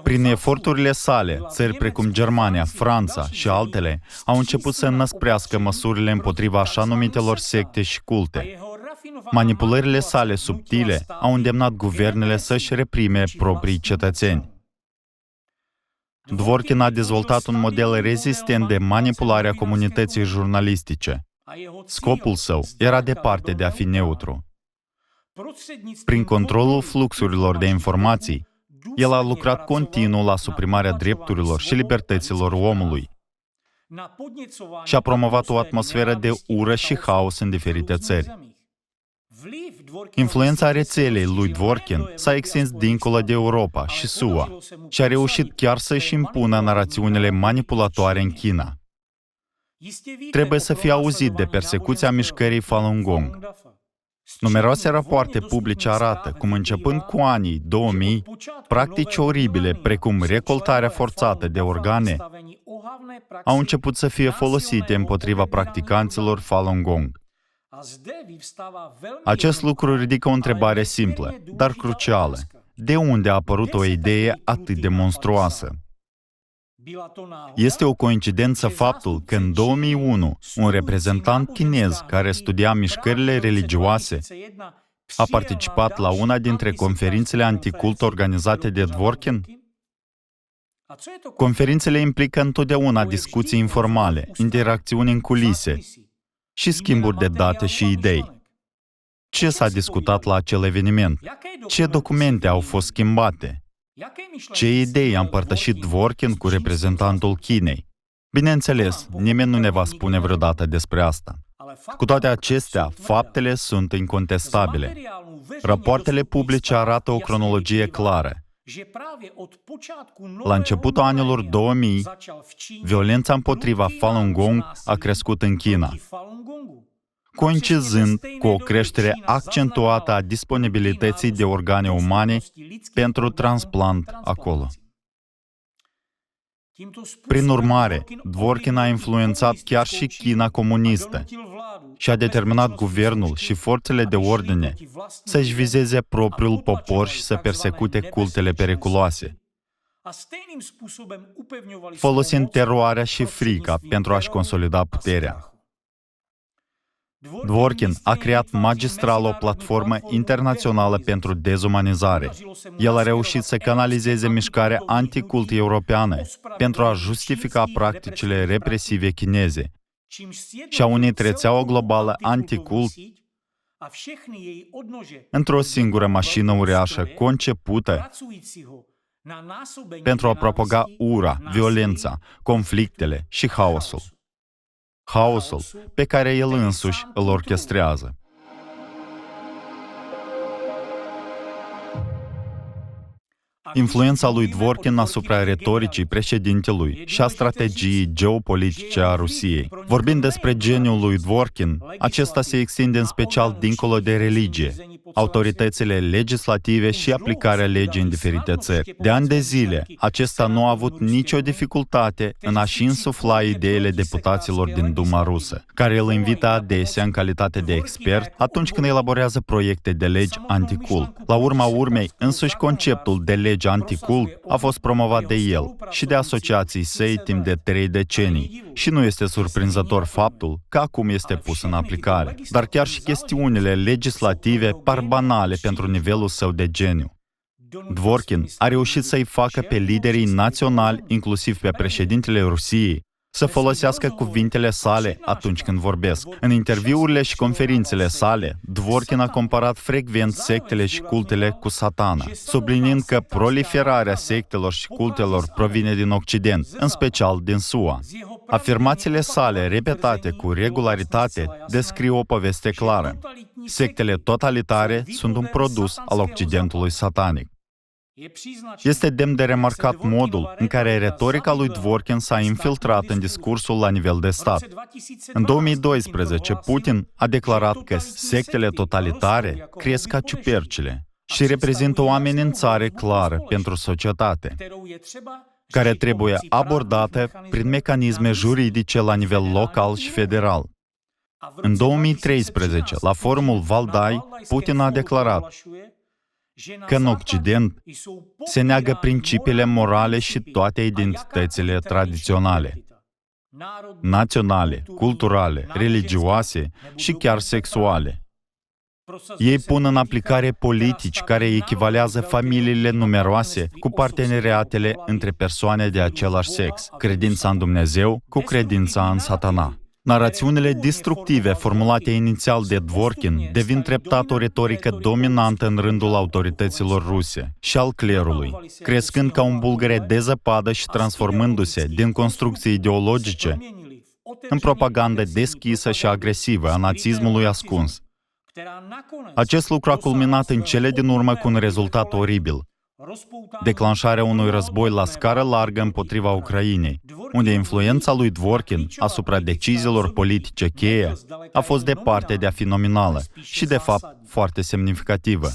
Prin eforturile sale, țări precum Germania, Franța și altele au început să înăsprească măsurile împotriva așa numitelor secte și culte. Manipulările sale subtile au îndemnat guvernele să-și reprime proprii cetățeni. Dworkin a dezvoltat un model rezistent de manipulare a comunității jurnalistice. Scopul său era departe de a fi neutru. Prin controlul fluxurilor de informații, el a lucrat continuu la suprimarea drepturilor și libertăților omului și a promovat o atmosferă de ură și haos în diferite țări. Influența rețelei lui Dworkin s-a extins dincolo de Europa și SUA și a reușit chiar să-și impună narațiunile manipulatoare în China. Trebuie să fie auzit de persecuția mișcării Falun Gong. Numeroase rapoarte publice arată cum, începând cu anii 2000, practici oribile, precum recoltarea forțată de organe, au început să fie folosite împotriva practicanților Falun Gong. Acest lucru ridică o întrebare simplă, dar crucială. De unde a apărut o idee atât de monstruoasă? Este o coincidență faptul că în 2001, un reprezentant chinez care studia mișcările religioase a participat la una dintre conferințele anticult organizate de Dworkin? Conferințele implică întotdeauna discuții informale, interacțiuni în culise și schimburi de date și idei. Ce s-a discutat la acel eveniment? Ce documente au fost schimbate? Ce idei a împărtășit Dworkin cu reprezentantul Chinei? Bineînțeles, nimeni nu ne va spune vreodată despre asta. Cu toate acestea, faptele sunt incontestabile. Rapoartele publice arată o cronologie clară. La începutul anilor 2000, violența împotriva Falun Gong a crescut în China, coincidând cu o creștere accentuată a disponibilității de organe umane pentru transplant acolo. Prin urmare, Dworkin a influențat chiar și China comunistă și a determinat guvernul și forțele de ordine să-și vizeze propriul popor și să persecute cultele periculoase, folosind teroarea și frica pentru a-și consolida puterea. Dworkin a creat magistral o platformă internațională pentru dezumanizare. El a reușit să canalizeze mișcarea anticult europeană pentru a justifica practicile represive chineze și a unit rețeaua globală anticult într-o singură mașină uriașă concepută pentru a propaga ura, violența, conflictele și haosul. Haosul pe care el însuși îl orchestrează. Influența lui Dworkin asupra retoricii președintelui și a strategiei geopolitice a Rusiei. Vorbind despre geniul lui Dworkin, acesta se extinde în special dincolo de religie, autoritățile legislative și aplicarea legii în diferite țări. De ani de zile, acesta nu a avut nicio dificultate în a-și insufla ideile deputaților din Duma rusă, care îl invită adesea în calitate de expert atunci când elaborează proiecte de legi anticult. La urma urmei, însuși conceptul de lege anticult a fost promovat de el și de asociații săi timp de 3 decenii și nu este surprinzător faptul că acum este pus în aplicare. Dar chiar și chestiunile legislative par banale pentru nivelul său de geniu. Dworkin a reușit să-i facă pe liderii naționali, inclusiv pe președintele Rusiei, să folosească cuvintele sale atunci când vorbesc. În interviurile și conferințele sale, Dworkin a comparat frecvent sectele și cultele cu Satana, subliniind că proliferarea sectelor și cultelor provine din Occident, în special din SUA. Afirmațiile sale, repetate cu regularitate, descriu o poveste clară. Sectele totalitare sunt un produs al Occidentului satanic. Este demn de remarcat modul în care retorica lui Dworkin s-a infiltrat în discursul la nivel de stat. În 2012, Putin a declarat că sectele totalitare cresc ca ciupercile și reprezintă o amenințare clară pentru societate, care trebuie abordată prin mecanisme juridice la nivel local și federal. În 2013, la forumul Valdai, Putin a declarat că în Occident se neagă principiile morale și toate identitățile tradiționale, naționale, culturale, religioase și chiar sexuale. Ei pun în aplicare politici care echivalează familiile numeroase cu parteneriatele între persoane de același sex, credința în Dumnezeu cu credința în Satana. Narațiunile destructive formulate inițial de Dworkin devin treptat o retorică dominantă în rândul autorităților ruse și al clerului, crescând ca un bulgăre de zăpadă și transformându-se din construcții ideologice în propagandă deschisă și agresivă a națismului ascuns. Acest lucru a culminat în cele din urmă cu un rezultat oribil: declanșarea unui război la scară largă împotriva Ucrainei, unde influența lui Dworkin asupra deciziilor politice cheie a fost departe de a fi nominală și, de fapt, foarte semnificativă.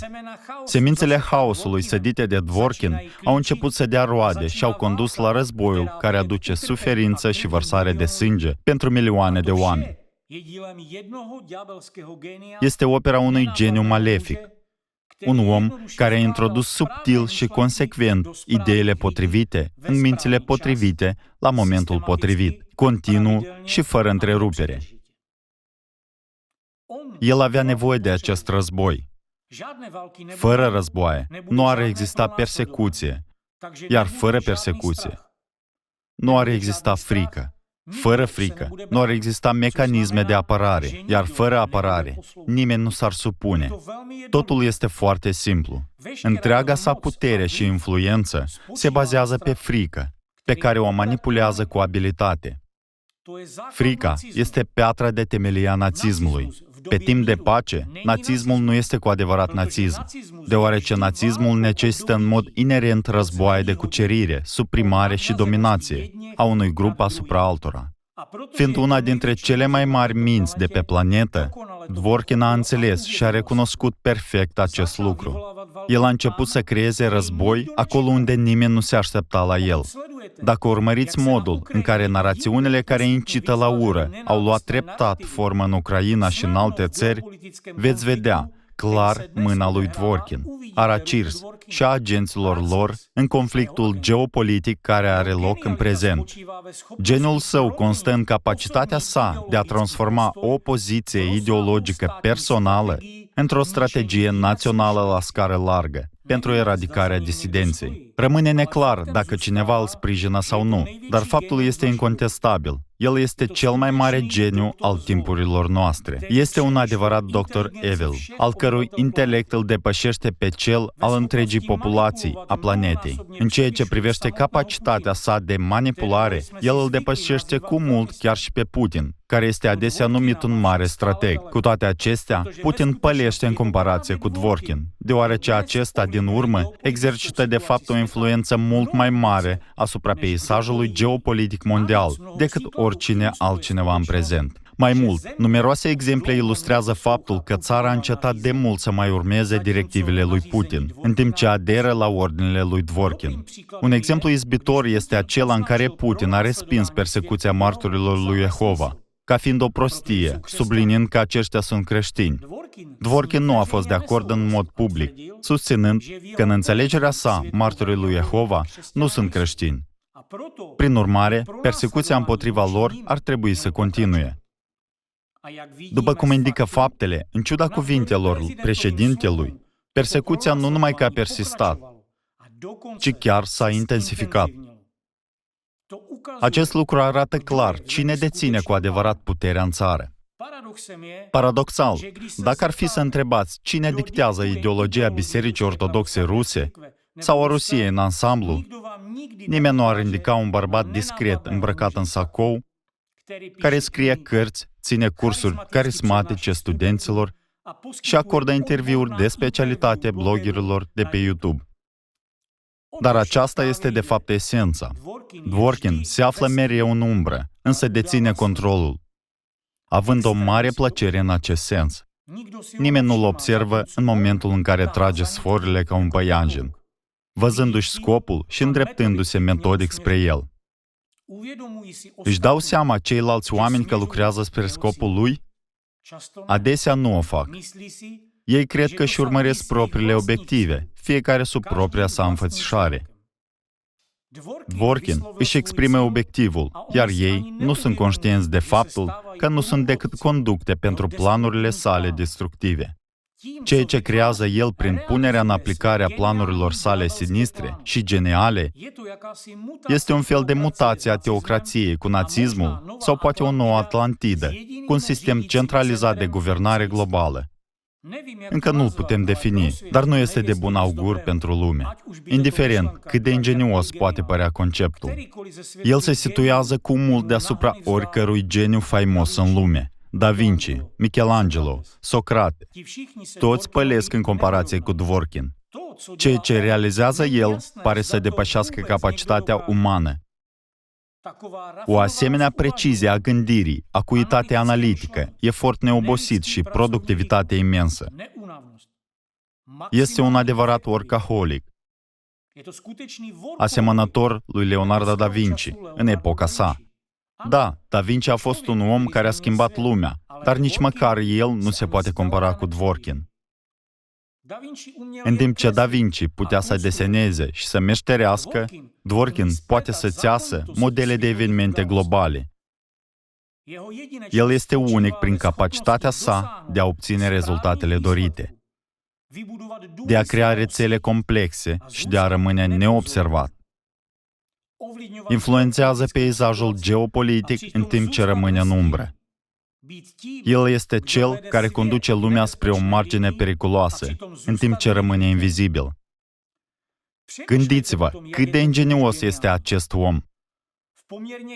Semințele haosului sădite de Dworkin au început să dea roade și au condus la războiul care aduce suferință și vărsare de sânge pentru milioane de oameni. Este opera unui geniu malefic, un om care a introdus subtil și consecvent ideile potrivite în mințile potrivite la momentul potrivit, continuu și fără întrerupere. El avea nevoie de acest război. Fără războaie nu ar exista persecuție, iar fără persecuție nu ar exista frică. Fără frică nu ar exista mecanisme de apărare, iar fără apărare nimeni nu s-ar supune. Totul este foarte simplu. Întreaga sa putere și influență se bazează pe frică, pe care o manipulează cu abilitate. Frica este piatra de temelie a națismului. Pe timp de pace, națismul nu este cu adevărat națism, deoarece națismul necesită în mod inerent războaie de cucerire, suprimare și dominație a unui grup asupra altora. Fiind una dintre cele mai mari minți de pe planetă, Dworkin a înțeles și a recunoscut perfect acest lucru. El a început să creeze război acolo unde nimeni nu se aștepta la el. Dacă urmăriți modul în care narațiunile care incită la ură au luat treptat formă în Ucraina și în alte țări, veți vedea clar mâna lui Dworkin, a Racirs și a agenților lor în conflictul geopolitic care are loc în prezent. Geniul său constă în capacitatea sa de a transforma o poziție ideologică personală într-o strategie națională la scară largă pentru eradicarea disidenței. Rămâne neclar dacă cineva îl sprijină sau nu, dar faptul este incontestabil. El este cel mai mare geniu al timpurilor noastre. Este un adevărat Dr. Evil, al cărui intelect îl depășește pe cel al întregii populații a planetei. În ceea ce privește capacitatea sa de manipulare, el îl depășește cu mult chiar și pe Putin, care este adesea numit un mare strateg. Cu toate acestea, Putin pălește în comparație cu Dworkin, deoarece acesta, din urmă, exercită de fapt o influență mult mai mare asupra peisajului geopolitic mondial decât oricine altcineva în prezent. Mai mult, numeroase exemple ilustrează faptul că țara a încetat de mult să mai urmeze directivele lui Putin, în timp ce aderă la ordinele lui Dworkin. Un exemplu izbitor este acela în care Putin a respins persecuția martorilor lui Jehova ca fiind o prostie, subliniind că aceștia sunt creștini. Dworkin nu a fost de acord în mod public, susținând că în înțelegerea sa, martorii lui Jehova nu sunt creștini. Prin urmare, persecuția împotriva lor ar trebui să continue. După cum indică faptele, în ciuda cuvintelor președintelui, persecuția nu numai că a persistat, ci chiar s-a intensificat. Acest lucru arată clar cine deține cu adevărat puterea în țară. Paradoxal, dacă ar fi să întrebați cine dictează ideologia Bisericii Ortodoxe Ruse sau a Rusiei în ansamblu, nimeni nu ar indica un bărbat discret îmbrăcat în sacou, care scrie cărți, ține cursuri carismatice studenților și acordă interviuri de specialitate bloggerilor de pe YouTube. Dar aceasta este de fapt esența. Dworkin se află mereu în umbră, însă deține controlul, având o mare plăcere în acest sens. Nimeni nu-l observă în momentul în care trage sforile ca un păianjen, văzându-și scopul și îndreptându-se metodic spre el. Își dau seama ceilalți oameni că lucrează spre scopul lui? Adesea nu o fac. Ei cred că își urmăresc propriile obiective, fiecare sub propria sa înfățișare. Dworkin își exprime obiectivul, iar ei nu sunt conștienți de faptul că nu sunt decât conducte pentru planurile sale destructive. Ceea ce creează el prin punerea în aplicare a planurilor sale sinistre și geniale este un fel de mutație a teocrației cu nazismul sau poate o nouă Atlantidă, cu un sistem centralizat de guvernare globală. Încă nu-l putem defini, dar nu este de bun augur pentru lume. Indiferent cât de ingenios poate părea conceptul, el se situează cu mult deasupra oricărui geniu faimos în lume. Da Vinci, Michelangelo, Socrate, toți pălesc în comparație cu Dworkin. Ceea ce realizează el pare să depășească capacitatea umană. O asemenea precizie a gândirii, acuitate analitică, efort neobosit și productivitate imensă. Este un adevărat workaholic, asemănător lui Leonardo da Vinci, în epoca sa. Da, Da Vinci a fost un om care a schimbat lumea, dar nici măcar el nu se poate compara cu Dworkin. În timp ce Da Vinci putea să deseneze și să meșterească, Dworkin poate să țeasă modele de evenimente globale. El este unic prin capacitatea sa de a obține rezultatele dorite, de a crea rețele complexe și de a rămâne neobservat. Influențează peisajul geopolitic în timp ce rămâne în umbră. El este cel care conduce lumea spre o margine periculoasă, în timp ce rămâne invizibil. Gândiți-vă cât de ingenios este acest om.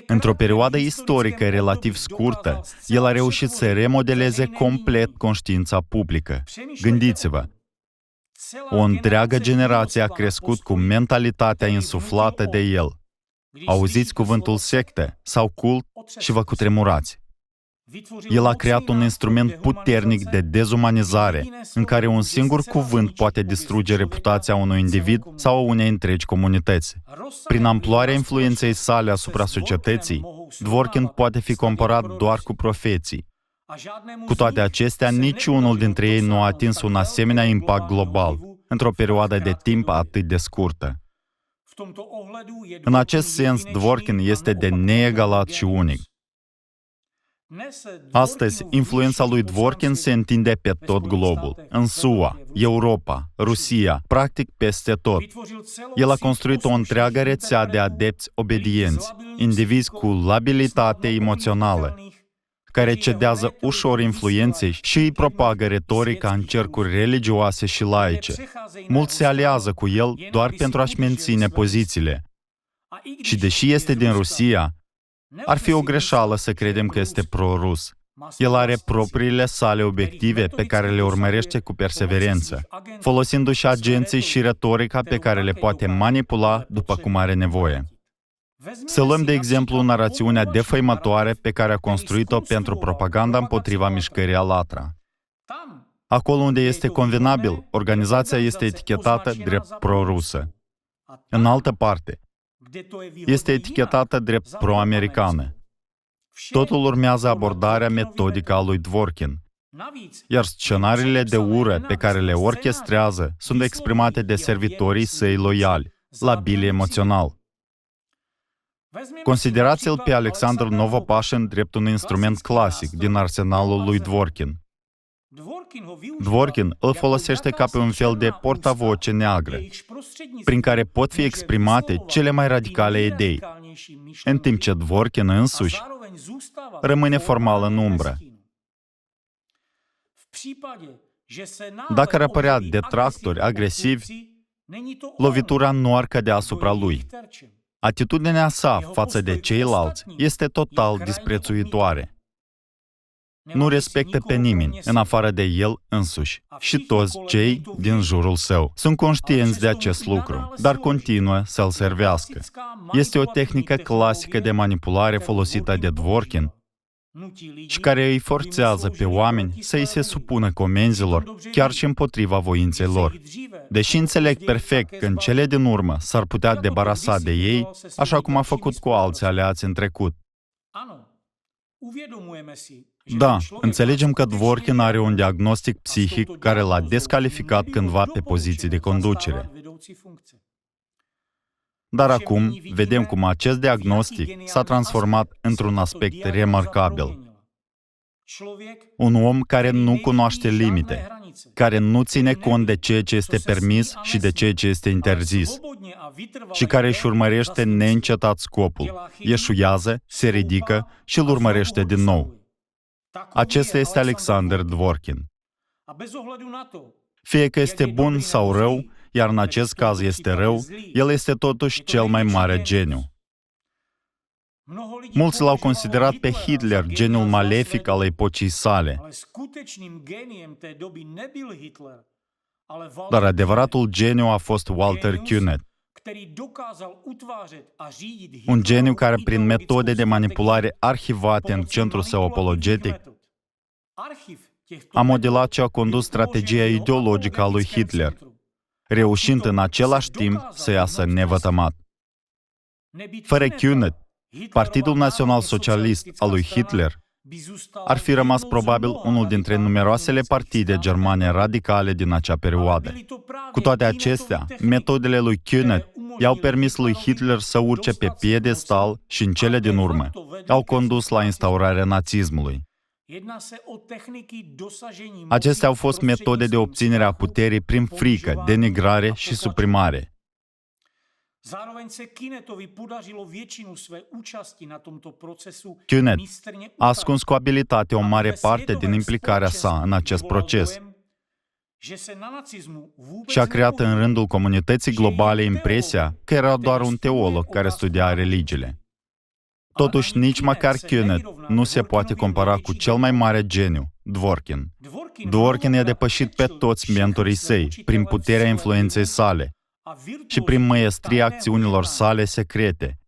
Într-o perioadă istorică relativ scurtă, el a reușit să remodeleze complet conștiința publică. Gândiți-vă, o întreagă generație a crescut cu mentalitatea insuflată de el. Auziți cuvântul sectă sau cult și vă cutremurați. El a creat un instrument puternic de dezumanizare, în care un singur cuvânt poate distruge reputația unui individ sau a unei întregi comunități. Prin amploarea influenței sale asupra societății, Dworkin poate fi comparat doar cu profeții. Cu toate acestea, niciunul dintre ei nu a atins un asemenea impact global, într-o perioadă de timp atât de scurtă. În acest sens, Dworkin este de neegalat și unic. Astăzi, influența lui Dworkin se întinde pe tot globul, în SUA, Europa, Rusia, practic peste tot. El a construit o întreagă rețea de adepți obedienți, indivizi cu labilitate emoțională, care cedează ușor influenței și îi propagă retorica în cercuri religioase și laice. Mulți se aliază cu el doar pentru a-și menține pozițiile. Și deși este din Rusia, ar fi o greșeală să credem că este pro-rus. El are propriile sale obiective pe care le urmărește cu perseverență, folosindu-și agenții și retorica pe care le poate manipula după cum are nevoie. Să luăm de exemplu narațiunea defăimătoare pe care a construit-o pentru propaganda împotriva mișcării Alatra. Acolo unde este convenabil, organizația este etichetată drept pro-rusă. În altă parte, este etichetată drept pro-americană. Totul urmează abordarea metodică a lui Dworkin, iar scenariile de ură pe care le orchestrează sunt exprimate de servitorii săi loiali, labili emoțional. Considerați-l pe Alexander Novopașin drept un instrument clasic din arsenalul lui Dworkin. Dworkin îl folosește ca pe un fel de portavoce neagră, prin care pot fi exprimate cele mai radicale idei, în timp ce Dworkin însuși rămâne formal în umbră. Dacă ar apărea detractori agresivi, lovitura nu ar cădea asupra lui. Atitudinea sa față de ceilalți este total disprețuitoare. Nu respectă pe nimeni, în afară de el însuși, și toți cei din jurul său. Sunt conștienți de acest lucru, dar continuă să-l servească. Este o tehnică clasică de manipulare folosită de Dworkin și care îi forțează pe oameni să îi se supună comenzilor, chiar și împotriva voinței lor. Deși înțeleg perfect că în cele din urmă s-ar putea debarasa de ei, așa cum a făcut cu alți aliați în trecut. Da, înțelegem că Dworkin are un diagnostic psihic care l-a descalificat cândva pe poziții de conducere. Dar acum vedem cum acest diagnostic s-a transformat într-un aspect remarcabil. Un om care nu cunoaște limite, care nu ține cont de ceea ce este permis și de ceea ce este interzis, și care își urmărește neîncetat scopul, eșuează, se ridică și îl urmărește din nou. Acesta este Alexander Dworkin. Fie că este bun sau rău, iar în acest caz este rău, el este totuși cel mai mare geniu. Mulți l-au considerat pe Hitler geniul malefic al epocii sale, dar adevăratul geniu a fost Walter Künneth, un geniu care, prin metode de manipulare arhivate în centrul său apologetic, a modelat și a condus strategia ideologică a lui Hitler, reușind în același timp să iasă nevătămat. Fără Künneth, Partidul Național Socialist al lui Hitler ar fi rămas probabil unul dintre numeroasele partide germane radicale din acea perioadă. Cu toate acestea, metodele lui Künneth i-au permis lui Hitler să urce pe piedestal și, în cele din urmă, au condus la instaurarea nazismului. Acestea au fost metode de obținere a puterii prin frică, denigrare și suprimare. Künneth a ascuns cu abilitate o mare parte din implicarea sa în acest proces și a creat în rândul comunității globale impresia că era doar un teolog care studia religiile. Totuși, nici măcar Künneth nu se poate compara cu cel mai mare geniu, Dworkin. Dworkin i-a depășit pe toți mentorii săi prin puterea influenței sale și prin măiestria acțiunilor sale secrete,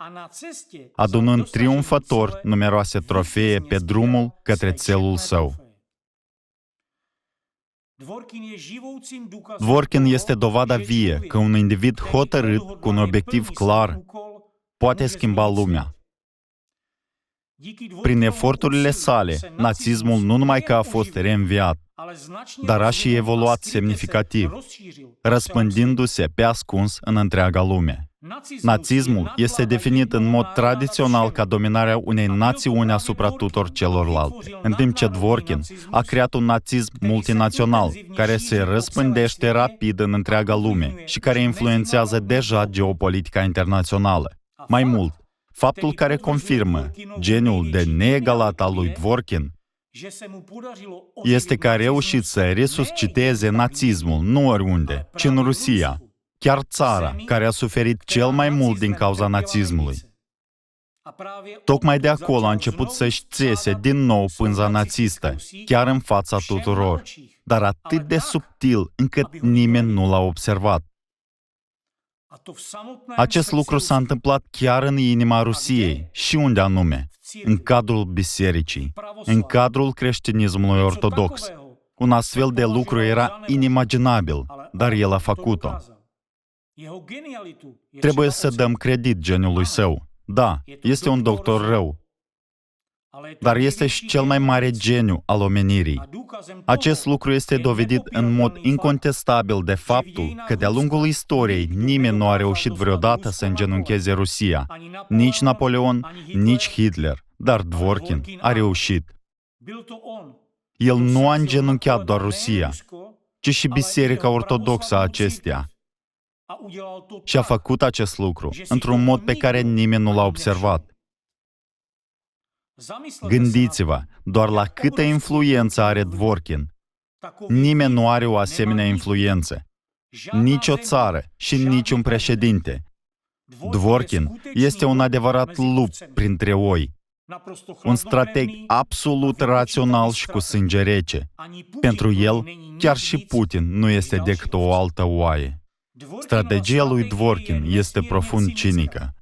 adunând triumfător numeroase trofee pe drumul către țelul său. Dworkin este dovada vie că un individ hotărât, cu un obiectiv clar, poate schimba lumea. Prin eforturile sale, nazismul nu numai că a fost reînviat, dar a și evoluat semnificativ, răspândindu-se pe ascuns în întreaga lume. Nazismul este definit în mod tradițional ca dominarea unei națiuni asupra tuturor celorlalte, în timp ce Dworkin a creat un nazism multinațional, care se răspândește rapid în întreaga lume și care influențează deja geopolitica internațională. Mai mult, faptul care confirmă geniul de neegalat al lui Dworkin este că a reușit să resusciteze nazismul nu oriunde, ci în Rusia, chiar țara care a suferit cel mai mult din cauza nazismului. Tocmai de acolo a început să-și țese din nou pânza nazistă, chiar în fața tuturor, dar atât de subtil încât nimeni nu l-a observat. Acest lucru s-a întâmplat chiar în inima Rusiei. Și unde anume? În cadrul bisericii, în cadrul creștinismului ortodox. Un astfel de lucru era inimaginabil, dar el a făcut-o. Trebuie să dăm credit geniului său. Da, este un doctor rău, dar este și cel mai mare geniu al omenirii. Acest lucru este dovedit în mod incontestabil de faptul că de-a lungul istoriei nimeni nu a reușit vreodată să îngenuncheze Rusia, nici Napoleon, nici Hitler, dar Dworkin a reușit. El nu a îngenunchiat doar Rusia, ci și Biserica Ortodoxă a acesteia. Și a făcut acest lucru într-un mod pe care nimeni nu l-a observat. Gândiți-vă doar la câtă influență are Dworkin. Nimeni nu are o asemenea influență. Nici o țară și nici un președinte. Dworkin este un adevărat lup printre oi. Un strateg absolut rațional și cu sânge rece. Pentru el, chiar și Putin nu este decât o altă oaie. Strategia lui Dworkin este profund cinică.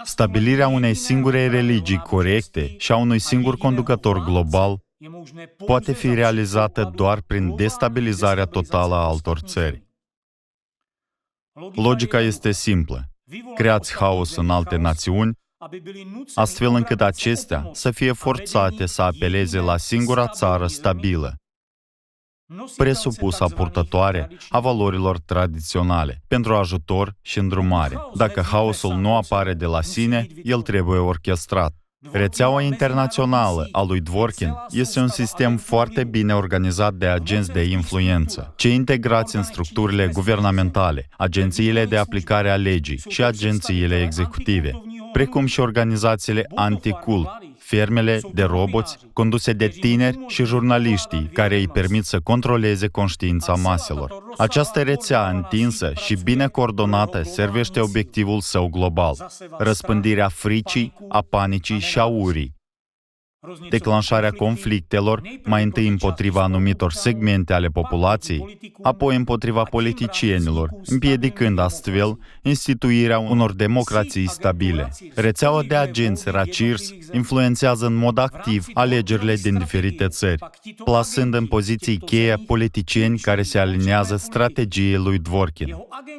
Stabilirea unei singure religii corecte și a unui singur conducător global poate fi realizată doar prin destabilizarea totală a altor țări. Logica este simplă. Creați haos în alte națiuni, astfel încât acestea să fie forțate să apeleze la singura țară stabilă, presupusă purtătoare a valorilor tradiționale, pentru ajutor și îndrumare. Dacă haosul nu apare de la sine, el trebuie orchestrat. Rețeaua internațională a lui Dworkin este un sistem foarte bine organizat de agenți de influență, cei integrați în structurile guvernamentale, agențiile de aplicare a legii și agențiile executive, precum și organizațiile anticult, fermele de roboți conduse de tineri și jurnaliștii care îi permit să controleze conștiința maselor. Această rețea întinsă și bine coordonată servește obiectivul său global: răspândirea fricii, a panicii și a urii, declanșarea conflictelor, mai întâi împotriva anumitor segmente ale populației, apoi împotriva politicienilor, împiedicând astfel instituirea unor democrații stabile. Rețeaua de agenți Racirs influențează în mod activ alegerile din diferite țări, plasând în poziții cheie politicieni care se aliniază strategiei lui Dworkin.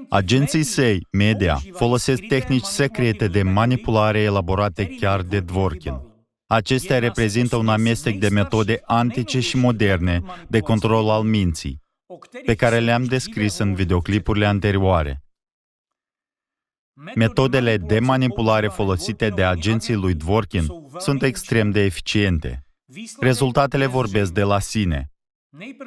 Agenții săi, media, folosesc tehnici secrete de manipulare elaborate chiar de Dworkin. Acestea reprezintă un amestec de metode antice și moderne de control al minții, pe care le-am descris în videoclipurile anterioare. Metodele de manipulare folosite de agenții lui Dworkin sunt extrem de eficiente. Rezultatele vorbesc de la sine.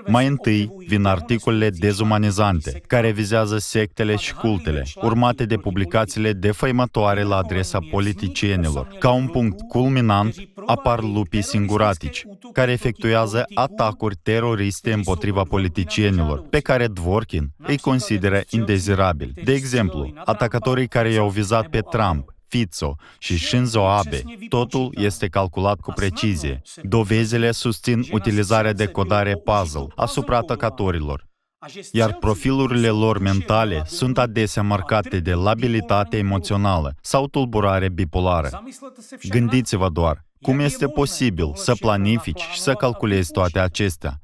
Mai întâi vin articolele dezumanizante, care vizează sectele și cultele, urmate de publicațiile defăimătoare la adresa politicienilor. Ca un punct culminant, apar lupii singuratici, care efectuează atacuri teroriste împotriva politicienilor, pe care Dworkin îi consideră indezirabili. De exemplu, atacatorii care i-au vizat pe Trump, Fico și Shinzo Abe, totul este calculat cu precizie. Dovezile susțin utilizarea de codare puzzle asupra atacatorilor, iar profilurile lor mentale sunt adesea marcate de labilitate emoțională sau tulburare bipolară. Gândiți-vă doar, cum este posibil să planifici și să calculezi toate acestea?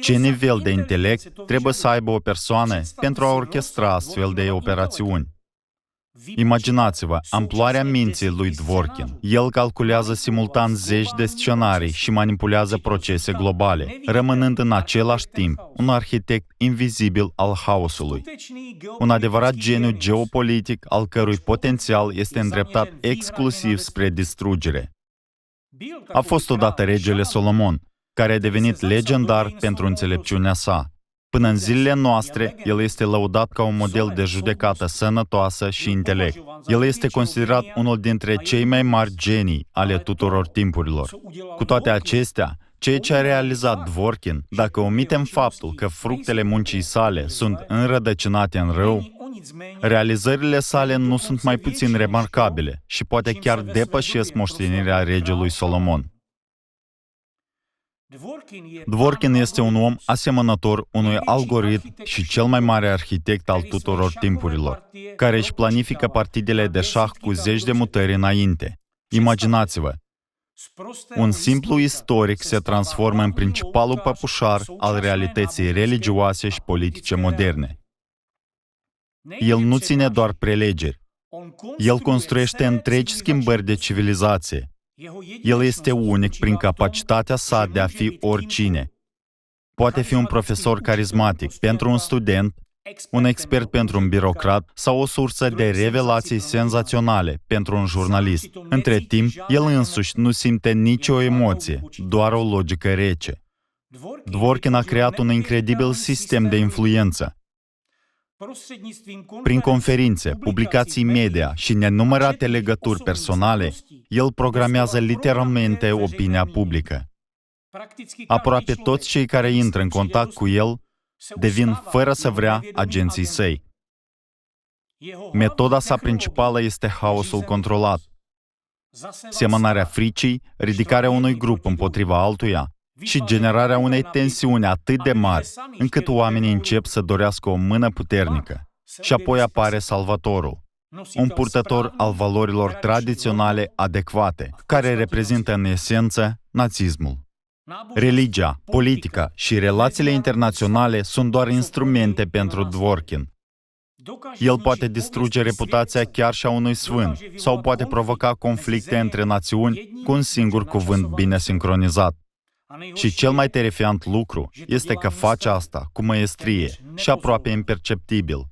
Ce nivel de intelect trebuie să aibă o persoană pentru a orchestra astfel de operațiuni? Imaginați-vă amploarea minții lui Dworkin. El calculează simultan zeci de scenarii și manipulează procese globale, rămânând în același timp un arhitect invizibil al haosului. Un adevărat geniu geopolitic al cărui potențial este îndreptat exclusiv spre distrugere. A fost odată regele Solomon, care a devenit legendar pentru înțelepciunea sa. Până în zilele noastre, el este lăudat ca un model de judecată sănătoasă și intelect. El este considerat unul dintre cei mai mari genii ale tuturor timpurilor. Cu toate acestea, ceea ce a realizat Dworkin, dacă omitem faptul că fructele muncii sale sunt înrădăcinate în rău, realizările sale nu sunt mai puțin remarcabile și poate chiar depășesc moștenirea regelui Solomon. Dworkin este un om asemănător unui algoritm și cel mai mare arhitect al tuturor timpurilor, care își planifică partidele de șah cu zeci de mutări înainte. Imaginați-vă, un simplu istoric se transformă în principalul păpușar al realității religioase și politice moderne. El nu ține doar prelegeri, el construiește întregi schimbări de civilizație. El este unic prin capacitatea sa de a fi oricine. Poate fi un profesor carismatic pentru un student, un expert pentru un birocrat sau o sursă de revelații senzaționale pentru un jurnalist. Între timp, el însuși nu simte nicio emoție, doar o logică rece. Dworkin a creat un incredibil sistem de influență. Prin conferințe, publicații media și nenumărate legături personale, el programează literalmente opinia publică. Aproape toți cei care intră în contact cu el devin, fără să vrea, agenții săi. Metoda sa principală este haosul controlat, semănarea fricii, ridicarea unui grup împotriva altuia și generarea unei tensiuni atât de mari, încât oamenii încep să dorească o mână puternică. Și apoi apare Salvatorul. un purtător al valorilor tradiționale adecvate, care reprezintă în esență nazismul. Religia, politica și relațiile internaționale sunt doar instrumente pentru Dworkin. El poate distruge reputația chiar și a unui sfânt sau poate provoca conflicte între națiuni cu un singur cuvânt bine sincronizat. Și cel mai terifiant lucru este că face asta cu măestrie și aproape imperceptibil.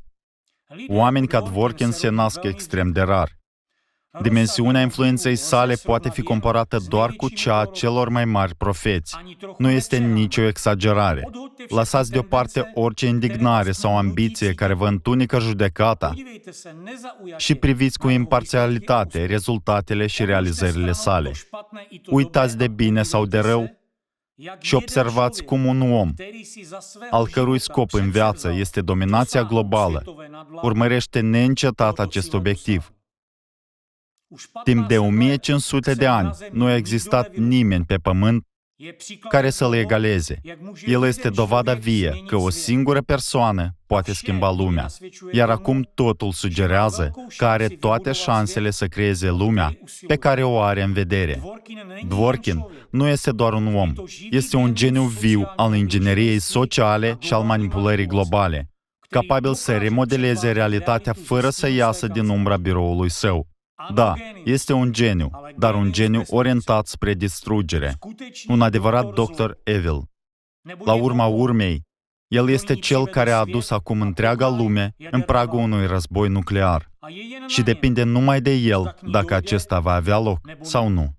Oameni ca Dworkin se nasc extrem de rar. Dimensiunea influenței sale poate fi comparată doar cu cea a celor mai mari profeți. Nu este nicio exagerare. Lăsați deoparte orice indignare sau ambiție care vă întunecă judecata și priviți cu imparțialitate rezultatele și realizările sale. Uitați de bine sau de rău și observați cum un om, al cărui scop în viață este dominația globală, urmărește neîncetat acest obiectiv. Timp de 1500 de ani nu a existat nimeni pe pământ care să-l egaleze. El este dovada vie că o singură persoană poate schimba lumea. Iar acum totul sugerează că are toate șansele să creeze lumea pe care o are în vedere. Dworkin nu este doar un om, este un geniu viu al ingineriei sociale și al manipulării globale, capabil să remodeleze realitatea fără să iasă din umbra biroului său. Da, este un geniu, dar un geniu orientat spre distrugere. Un adevărat Dr. Evil. La urma urmei, el este cel care a adus acum întreaga lume în pragul unui război nuclear. Și depinde numai de el dacă acesta va avea loc sau nu.